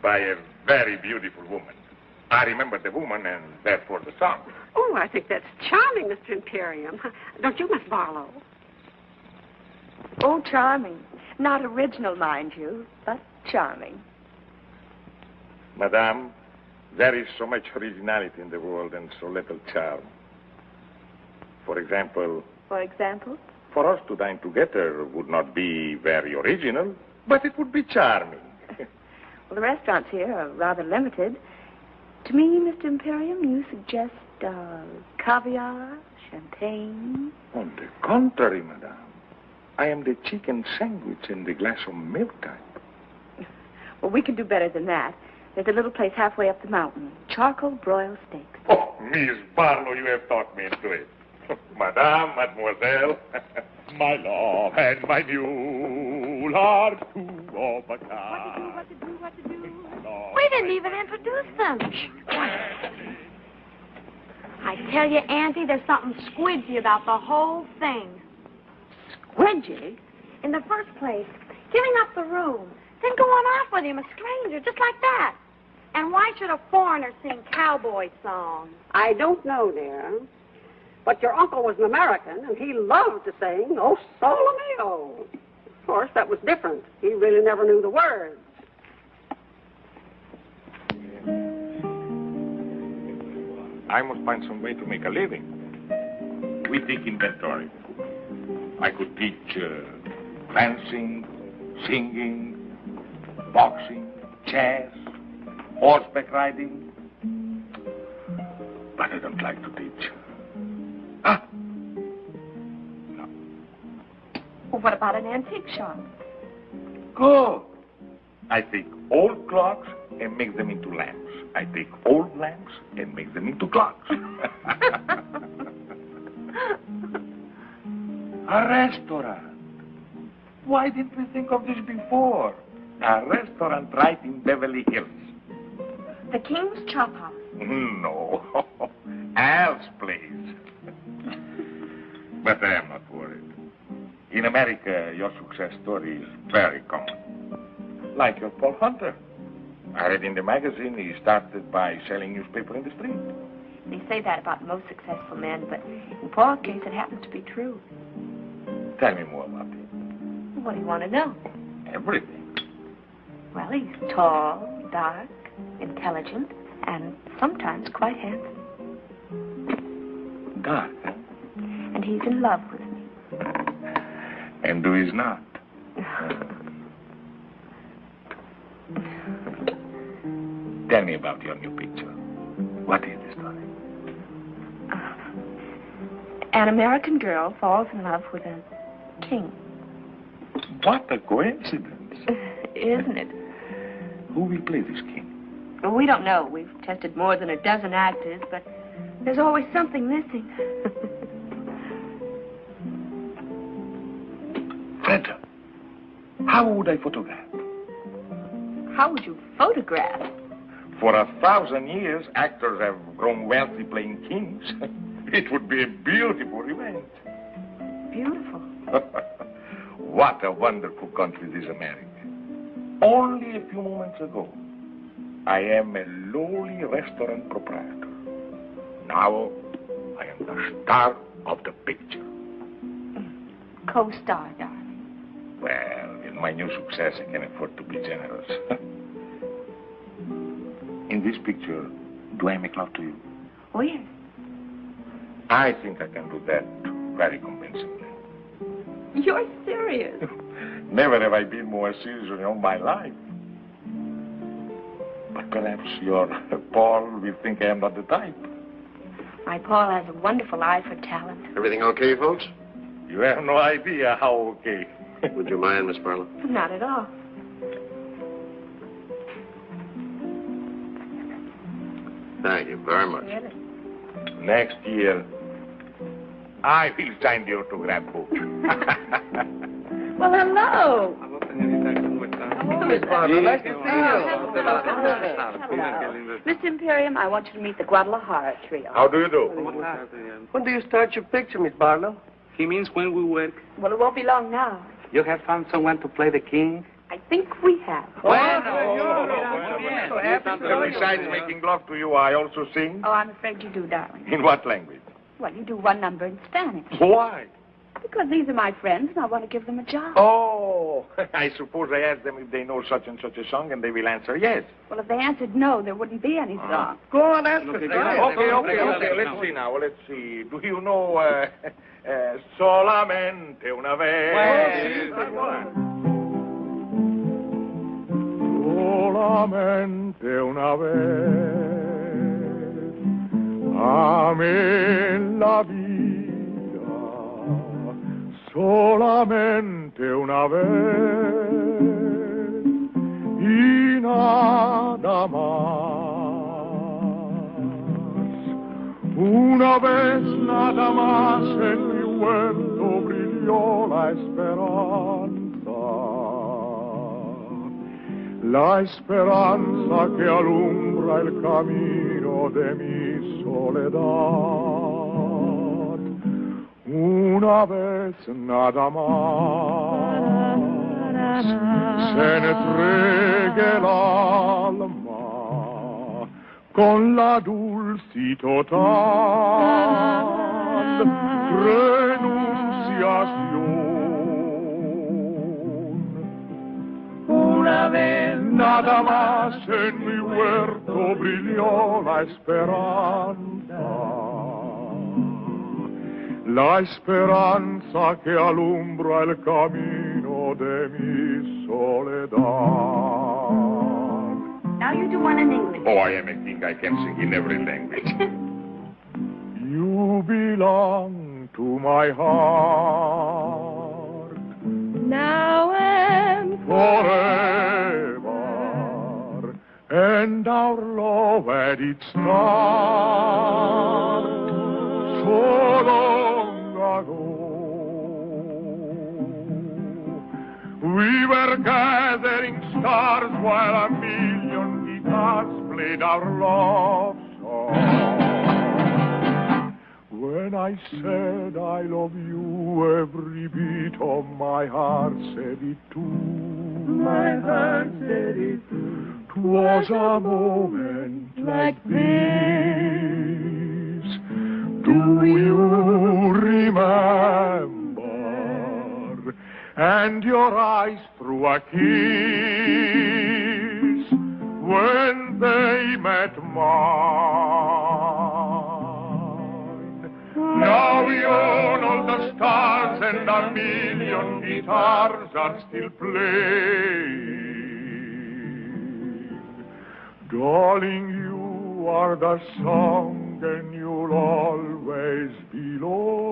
by a very beautiful woman. I remember the woman and therefore the song. Oh, I think that's charming, Mr. Imperium. Don't you, Miss Barlow? Oh, charming. Not original, mind you, but charming. Madame, there is so much originality in the world and so little charm. For example? For example? For us to dine together would not be very original, but it would be charming. Well, the restaurants here are rather limited. To me, Mr. Imperium, you suggest caviar, champagne. On the contrary, madame. I am the chicken sandwich and the glass of milk type. Well, we can do better than that. There's a little place halfway up the mountain. Charcoal broiled steaks. Oh, Miss Barlow, you have taught me into it. Madame, mademoiselle. My love and my mule are two of a kind. What to do? We didn't even introduce them. I tell you, Auntie, there's something squidgy about the whole thing. Squidgy? In the first place, giving up the room, then going off with him, a stranger, just like that. And why should a foreigner sing cowboy songs? I don't know, dear. But your uncle was an American, and he loved to sing, "Oh, Sole Mio." Of course, that was different. He really never knew the words. I must find some way to make a living. We take inventory. I could teach fencing, singing, boxing, chess, horseback riding. But I don't like to teach. What about an antique shop? Good. I take old clocks and make them into lamps. I take old lamps and make them into clocks. A restaurant. Why didn't we think of this before? A restaurant right in Beverly Hills. The King's Chop House. No. Al's place. But I am not worried. In America, your success story is very common. Like your Paul Hunter. I read in the magazine he started by selling newspaper in the street. They say that about most successful men, but in Paul's case, it happens to be true. Tell me more about him. What do you want to know? Everything. Well, he's tall, dark, intelligent, and sometimes quite handsome. Dark, huh? And he's in love with me. And who is not? Tell me about your new picture. What is the story? An American girl falls in love with a king. What a coincidence. Isn't it? Who will play this king? Well, we don't know. We've tested more than a dozen actors, but there's always something missing. Fred, how would I photograph? How would you photograph? For 1,000 years, actors have grown wealthy playing kings. It would be a beautiful event. Beautiful. What a wonderful country this America. Only a few moments ago, I am a lowly restaurant proprietor. Now, I am the star of the picture. Co-star, darling. Well, with my new success, I can afford to be generous. In this picture, do I make love to you? Oh, yes. I think I can do that very convincingly. You're serious. Never have I been more serious in all my life. But perhaps your Paul will think I am not the type. My Paul has a wonderful eye for talent. Everything okay, folks? You have no idea how okay. Would you mind, Miss Barlow? Not at all. Thank you very much. Really? Next year, I will sign the autograph book. Well, hello. Miss Barlow, nice to see Hello. Miss Imperium, I want you to meet the Guadalajara trio. How do you do? When do you start your picture, Miss Barlow? He means when we work. Well, it won't be long now. You have found someone to play the king? I think we have. Besides making love to you, I also sing. Oh, I'm afraid you do, darling. In what language? Well, you do one number in Spanish. Why? Because these are my friends, and I want to give them a job. Oh, I suppose I asked them if they know such and such a song, and they will answer yes. Well, if they answered no, there wouldn't be any song. Go on, ask Okay. Let's see now. Let's see. Do you know Solamente una vez? Solamente una vez amé la vida, solamente una vez y nada más. Una vez nada más en mi huerto brilló la esperanza. La esperanza que alumbra el camino de mi soledad. Una vez nada más se entregue el alma con la dulce total renunciación. Una vez nada más en mi huerto brilló la esperanza. La esperanza que alumbra el camino de mi soledad. Now you do one in English. Oh, I am a king. I can sing in every language. You belong to my heart. and our love had its start so long ago. We were gathering stars while a million guitars played our love song. When I said I love you, every beat of my heart said it too. My heart said it too. 'Twas a moment like this. Do you remember? And your eyes threw a kiss when they met mine. Now you know the stars and a million guitars are still playing. Darling, you are the song and you'll always belong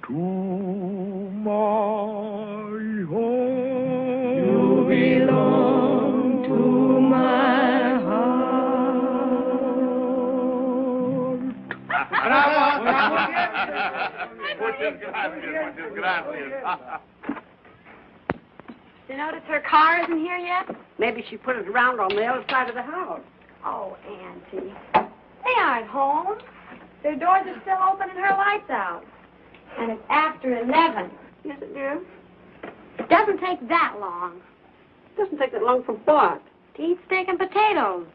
to my heart. You belong to my heart. Bravo! Muchas gracias. You notice her car isn't here yet? Maybe she put it around on the other side of the house. Oh, Auntie. They aren't home. Their doors are still open and her light's out. And it's after 11. Yes, it do. It doesn't take that long. It doesn't take that long for what? To eat steak and potatoes.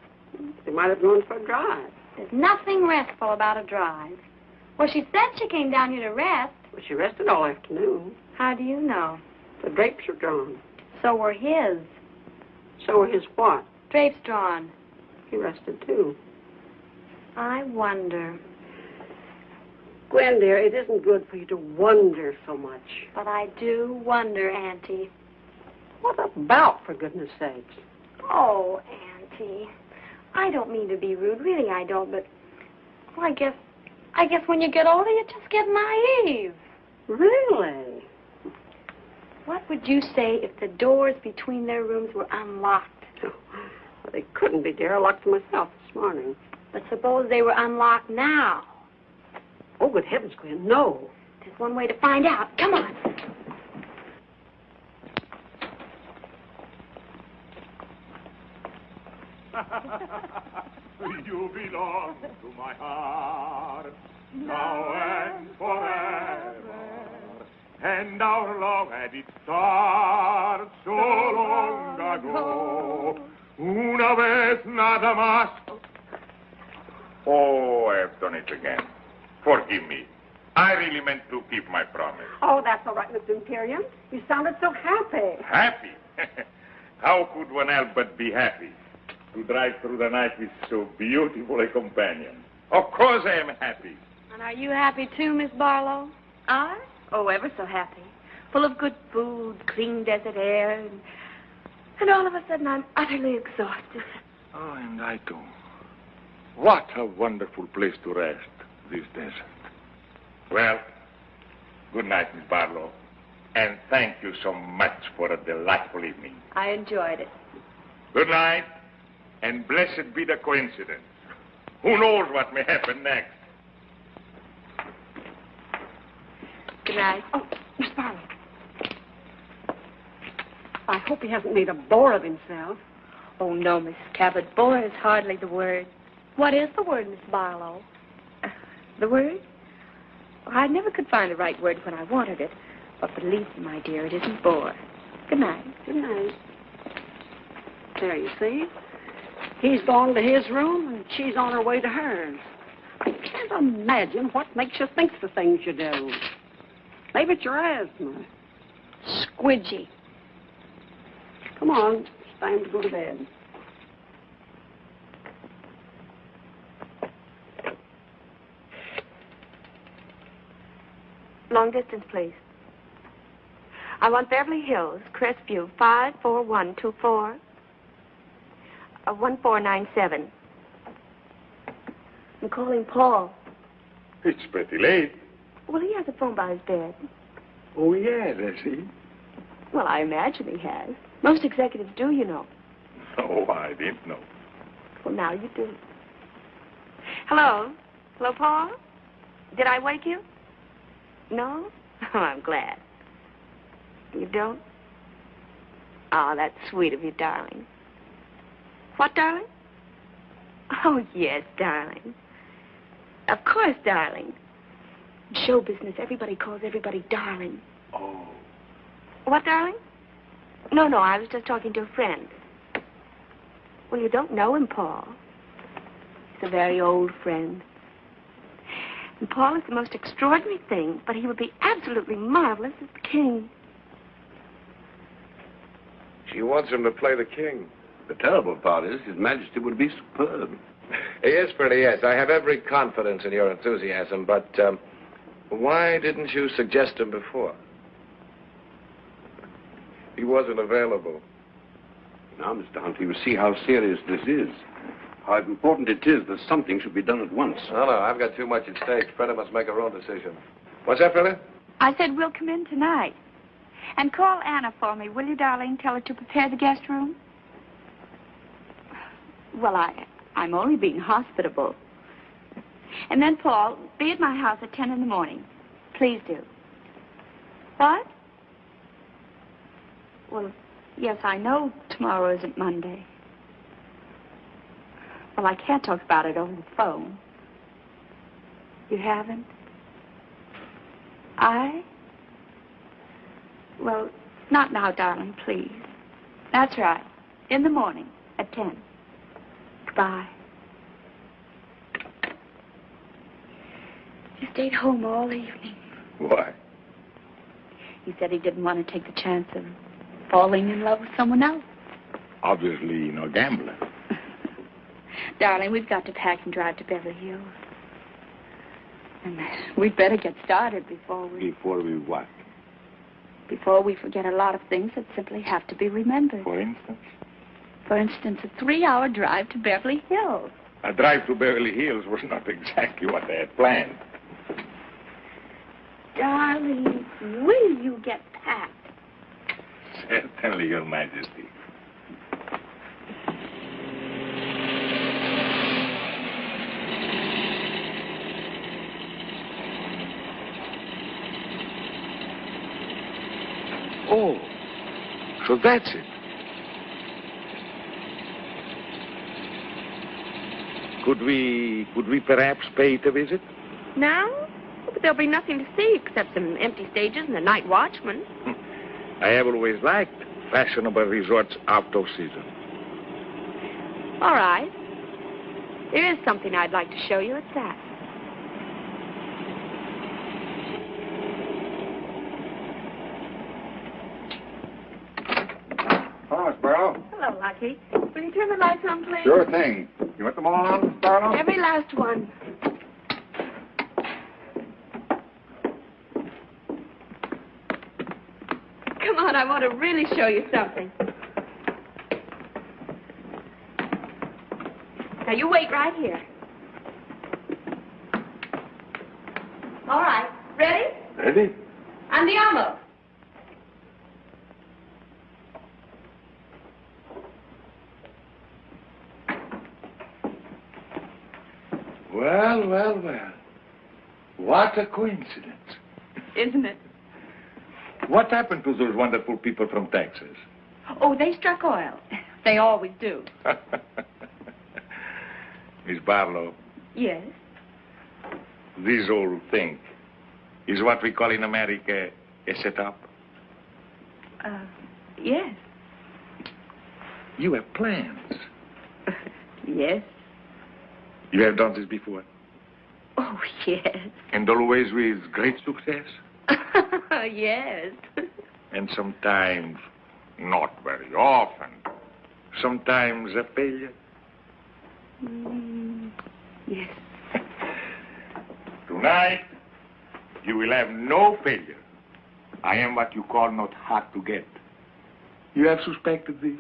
They might have gone for a drive. There's nothing restful about a drive. Well, she said she came down here to rest. Well, she rested all afternoon. How do you know? The drapes are drawn. So were his. So were his what? Drapes drawn. He rested, too. I wonder. Gwen, dear, it isn't good for you to wonder so much. But I do wonder, Auntie. What about, for goodness sakes? Oh, Auntie. I don't mean to be rude. Really, I don't, but... Well, I guess when you get older, you just get naive. Really? What would you say if the doors between their rooms were unlocked? Oh, well, they couldn't be, dear. I locked them myself this morning. But suppose they were unlocked now. Oh, good heavens, Gwen, no. There's one way to find out. Come on. You belong to my heart, now and forever. And our love had its start so long ago. Una vez nada más. Oh, I've done it again. Forgive me. I really meant to keep my promise. Oh, that's all right, Mr. Imperium. You sounded so happy. Happy? How could one help but be happy? To drive through the night with so beautiful a companion. Of course I am happy. And are you happy too, Miss Barlow? I? Oh, ever so happy. Full of good food, clean desert air, and all of a sudden I'm utterly exhausted. Oh, and I too. What a wonderful place to rest, this desert. Well, good night, Miss Barlow. And thank you so much for a delightful evening. I enjoyed it. Good night, and blessed be the coincidence. Who knows what may happen next? Good night. Oh, Miss Barlow. I hope he hasn't made a bore of himself. Oh, no, Miss Cabot. Bore is hardly the word. What is the word, Miss Barlow? The word? Well, I never could find the right word when I wanted it. But believe me, my dear, it isn't bore. Good night. Good night. There, you see? He's gone to his room, and she's on her way to hers. I can't imagine what makes you think the things you do. Maybe it's your asthma. Squidgy. Come on. It's time to go to bed. Long distance, please. I want Beverly Hills, Crestview, 54124. 1497. I'm calling Paul. It's pretty late. Well, he has a phone by his bed. Oh, yeah, does he? Well, I imagine he has. Most executives do, you know. Oh, I didn't know. Well, now you do. Hello? Hello, Paul? Did I wake you? No? Oh, I'm glad. You don't? Oh, that's sweet of you, darling. What, darling? Oh, yes, darling. Of course, darling. In show business, everybody calls everybody darling. Oh. What, darling? No, I was just talking to a friend. Well, you don't know him, Paul. He's a very old friend. And Paul is the most extraordinary thing, but he would be absolutely marvelous as the king. She wants him to play the king. The terrible part is His Majesty would be superb. Yes, Bertie, yes. I have every confidence in your enthusiasm, but why didn't you suggest him before? He wasn't available. Now, Mr. Hunt, you see how serious this is. How important it is that something should be done at once. No, I've got too much at stake. Freda must make her own decision. What's that, Freda? I said we'll come in tonight. And call Anna for me, will you, darling? Tell her to prepare the guest room. Well, I'm only being hospitable. And then, Paul, be at my house at 10 in the morning. Please do. What? Well, yes, I know tomorrow isn't Monday. Well, I can't talk about it over the phone. You haven't? Well, not now, darling, please. That's right. In the morning at 10. Goodbye. He stayed home all evening. Why? He said he didn't want to take the chance of falling in love with someone else. Obviously, no gambler. Darling, we've got to pack and drive to Beverly Hills. And we'd better get started before we... Before we what? Before we forget a lot of things that simply have to be remembered. For instance? For instance, a 3-hour drive to Beverly Hills. A drive to Beverly Hills was not exactly what they had planned. Darling, will you get packed? Certainly, Your Majesty. Oh, so that's it. Could we perhaps pay it a visit? Now? But there'll be nothing to see except some empty stages and a night watchman. I have always liked fashionable resorts out of season. All right. There is something I'd like to show you. It's that. Hello, Miss Barlow. Hello, Lucky. Will you turn the lights on, please? Sure thing. You want them all on, Miss Barlow? Every last one. Come on, I want to really show you something. Now, you wait right here. All right. Ready? Ready? Andiamo. Well. What a coincidence. Isn't it? What happened to those wonderful people from Texas? Oh, they struck oil. They always do. Miss Barlow, Yes. this whole thing is what we call in America a setup. Yes. You have plans. Yes. You have done this before. Oh, yes. And always with great success. Yes. And sometimes not very often. Sometimes a failure. Yes. Tonight, you will have no failure. I am what you call not hard to get. You have suspected this?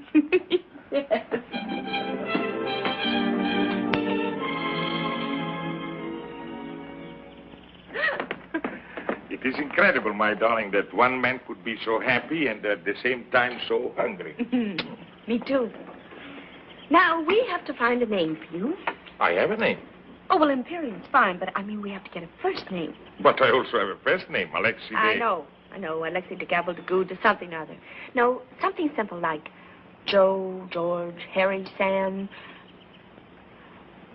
Yes. It is incredible, my darling, that one man could be so happy and at the same time so hungry. Me too. Now, we have to find a name for you. I have a name. Oh, well, Imperium's fine, but I mean we have to get a first name. But I also have a first name, Alexei. I know. Alexei de Gabble de Good to something or other. No, something simple like Joe, George, Harry, Sam,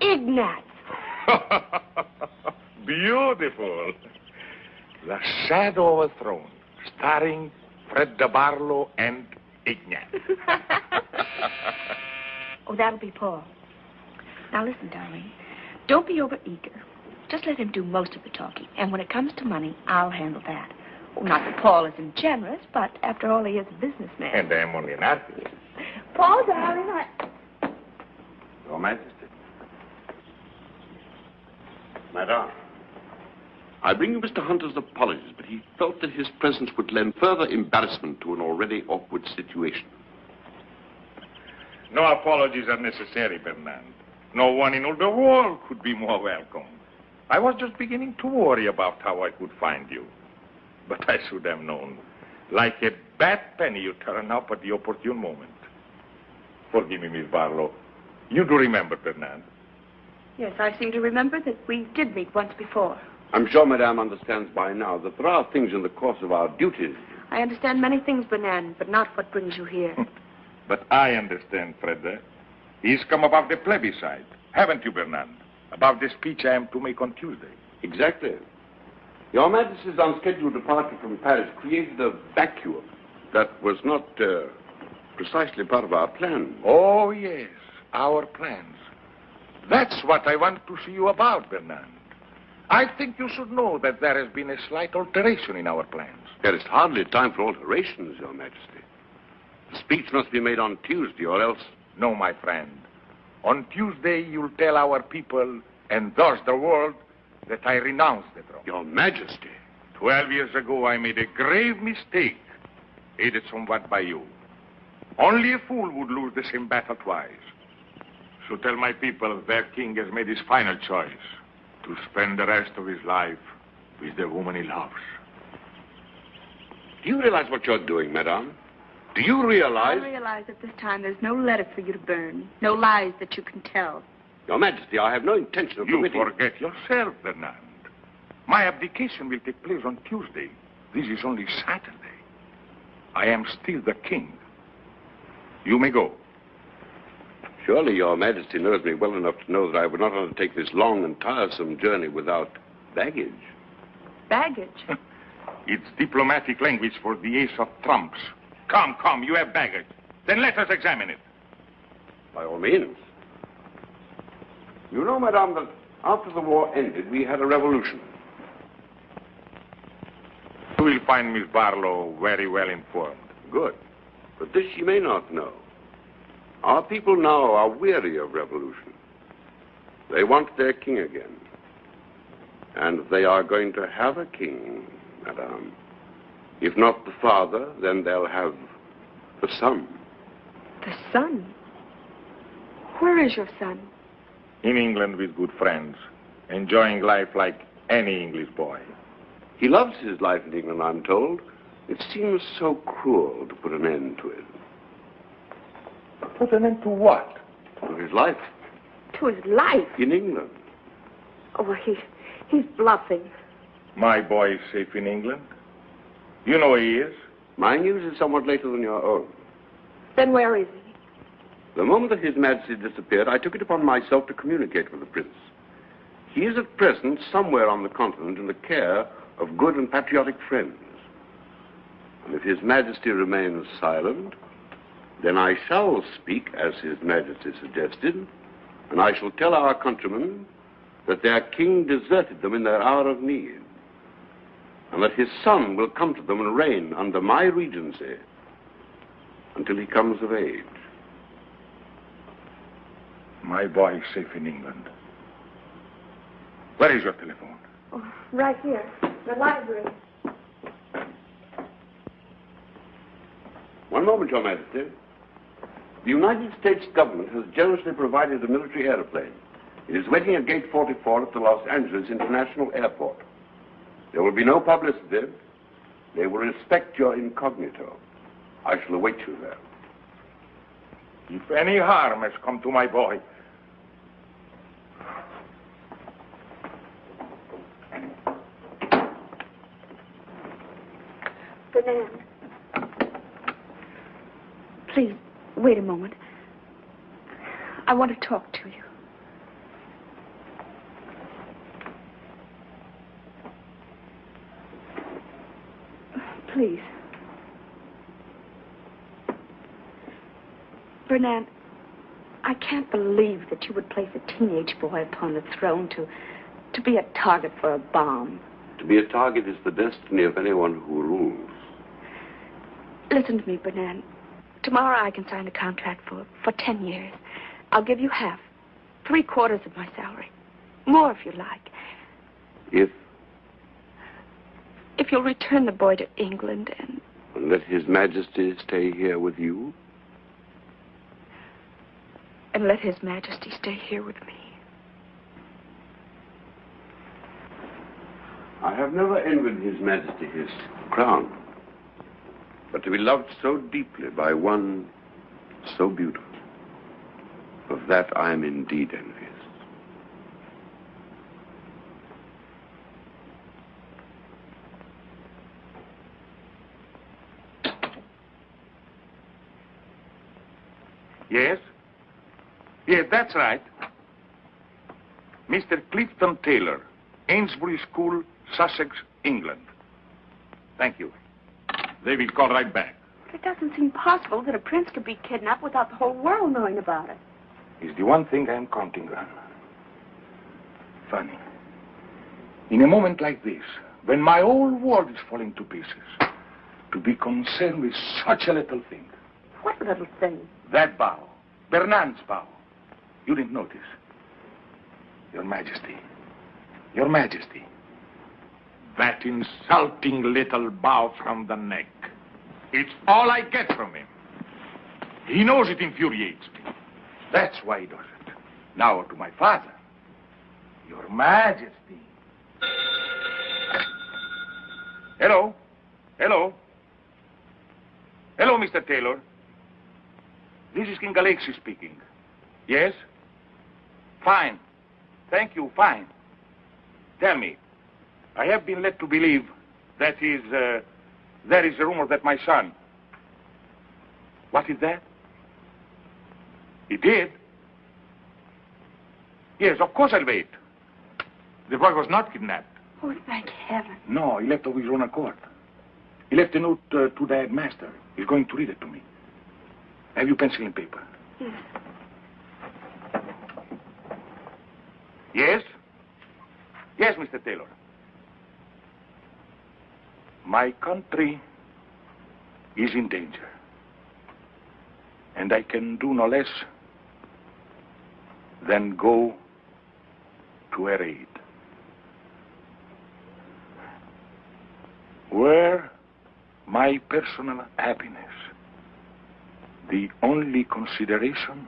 Ignat. Beautiful. The Shadow of a Throne, starring Fred de Barlow and Ignat. Oh, that'll be Paul. Now, listen, darling. Don't be overeager. Just let him do most of the talking. And when it comes to money, I'll handle that. Oh, not that Paul isn't generous, but after all, he is a businessman. And I am only an artist. Paul, darling, Your Majesty. Madame, I bring you Mr. Hunter's apologies, but he felt that his presence would lend further embarrassment to an already awkward situation. No apologies are necessary, Bernard. No one in all the world could be more welcome. I was just beginning to worry about how I could find you. But I should have known. Like a bad penny, you turn up at the opportune moment. Forgive me, Miss Barlow. You do remember, Bernard? Yes, I seem to remember that we did meet once before. I'm sure Madame understands by now that there are things in the course of our duties. I understand many things, Bernard, but not what brings you here. But I understand, Fred. He's come about the plebiscite. Haven't you, Bernard? About the speech I am to make on Tuesday. Exactly. Your Majesty's unscheduled departure from Paris created a vacuum that was not precisely part of our plan. Oh, yes, our plans. That's what I want to see you about, Bernard. I think you should know that there has been a slight alteration in our plans. There is hardly time for alterations, Your Majesty. The speech must be made on Tuesday, or else... No, my friend. On Tuesday, you'll tell our people and thus the world that I renounce the throne. Your Majesty. 12 years ago, I made a grave mistake, aided somewhat by you. Only a fool would lose the same battle twice. So tell my people their king has made his final choice to spend the rest of his life with the woman he loves. Do you realize what you're doing, Madame? Do you realize... I realize at this time there's no letter for you to burn, no lies that you can tell. Your Majesty, I have no intention of You forget yourself, Bernard. My abdication will take place on Tuesday. This is only Saturday. I am still the king. You may go. Surely Your Majesty knows me well enough to know that I would not undertake this long and tiresome journey without baggage. Baggage? It's diplomatic language for the ace of trumps. Come, you have baggage. Then let us examine it. By all means. You know, Madame, that after the war ended, we had a revolution. You will find Miss Barlow very well informed. Good. But this she may not know. Our people now are weary of revolution. They want their king again. And they are going to have a king, Madame. If not the father, then they'll have the son. The son? Where is your son? In England with good friends, enjoying life like any English boy. He loves his life in England, I'm told. It seems so cruel to put an end to it. Put an end to what? To his life. To his life? In England. Oh, well, he's bluffing. My boy is safe in England. You know where he is. My news is somewhat later than your own. Then where is he? The moment that His Majesty disappeared, I took it upon myself to communicate with the Prince. He is at present somewhere on the continent in the care of good and patriotic friends. And if His Majesty remains silent, then I shall speak as His Majesty suggested, and I shall tell our countrymen that their king deserted them in their hour of need, and that his son will come to them and reign under my regency until he comes of age. My boy is safe in England. Where is your telephone? Oh, right here, the library. One moment, Your Majesty. The United States government has generously provided a military airplane. It is waiting at Gate 44 at the Los Angeles International Airport. There will be no publicity. They will respect your incognito. I shall await you there. If any harm has come to my boy, Fernand. Please, wait a moment. I want to talk to you. Please. Fernand, I can't believe that you would place a teenage boy upon the throne to be a target for a bomb. To be a target is the destiny of anyone who rules. Listen to me, Fernand. Tomorrow I can sign a contract for 10 years. I'll give you half, 3/4 of my salary. More if you like. If you'll return the boy to England and let His Majesty stay here with you? And let His Majesty stay here with me. I have never envied His Majesty his crown. But to be loved so deeply by one so beautiful, of that I am indeed envious. Yes? Yes, that's right. Mr. Clifton Taylor, Ainsbury School, Sussex, England. Thank you. They will call right back. It doesn't seem possible that a prince could be kidnapped without the whole world knowing about it. It's the one thing I'm counting on. Funny. In a moment like this, when my whole world is falling to pieces, to be concerned with such a little thing. What little thing? That bow. Bernard's bow. You didn't notice. Your Majesty. Your Majesty. That insulting little bow from the neck. It's all I get from him. He knows it infuriates me. That's why he does it. Now to my father. Your Majesty. Hello? Hello? Hello, Mr. Taylor. This is King Alexis speaking. Yes? Fine. Thank you, fine. Tell me, I have been led to believe that there is a rumor that my son... What is that? He did? Yes, of course I'll wait. The boy was not kidnapped. Oh, thank heaven. No, he left of his own accord. He left a note to the headmaster. He's going to read it to me. Have you pencil and paper? Yes. Yes? Yes, Mr. Taylor. My country is in danger. And I can do no less than go to her aid. Were my personal happiness the only consideration,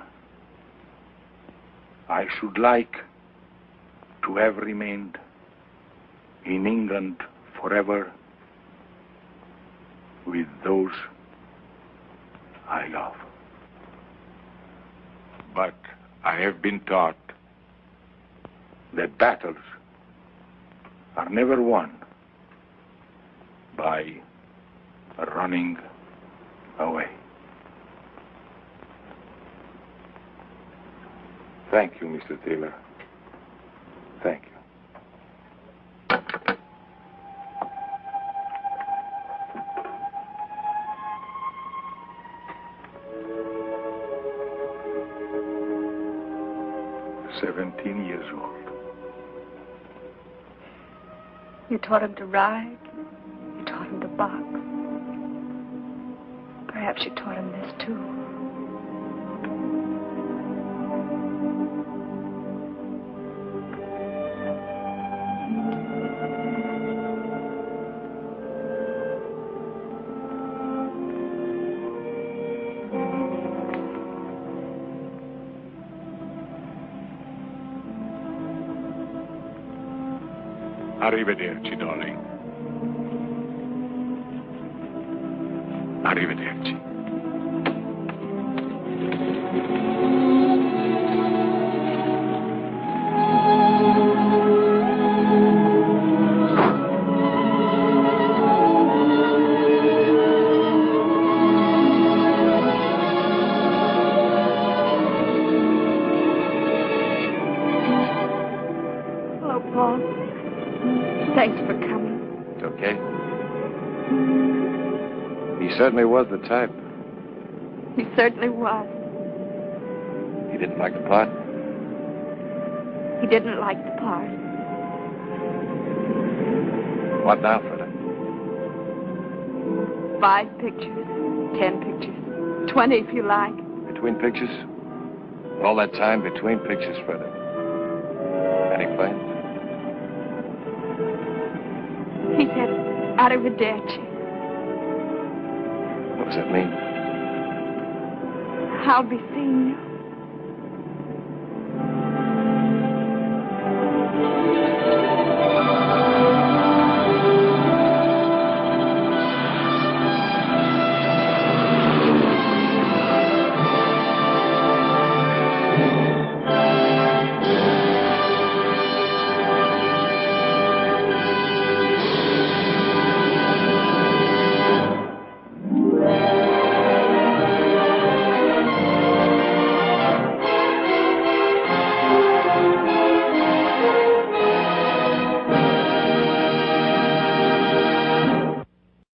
I should like to have remained in England forever with those I love. But I have been taught that battles are never won by running away. Thank you, Mr. Taylor. Thank you. "17 years old. You taught him to ride. You taught him to box. Perhaps you taught him this, too. Arrivederci, darling. Arrivederci. Hello, Paul. Thanks for coming. It's okay. He certainly was the type. He certainly was. He didn't like the part. He didn't like the part. What now, Freda? 5 pictures, 10 pictures, 20 if you like. Between pictures? All that time between pictures, Freda. Any plans? He said, arrivederci. What does that mean? I'll be seeing you.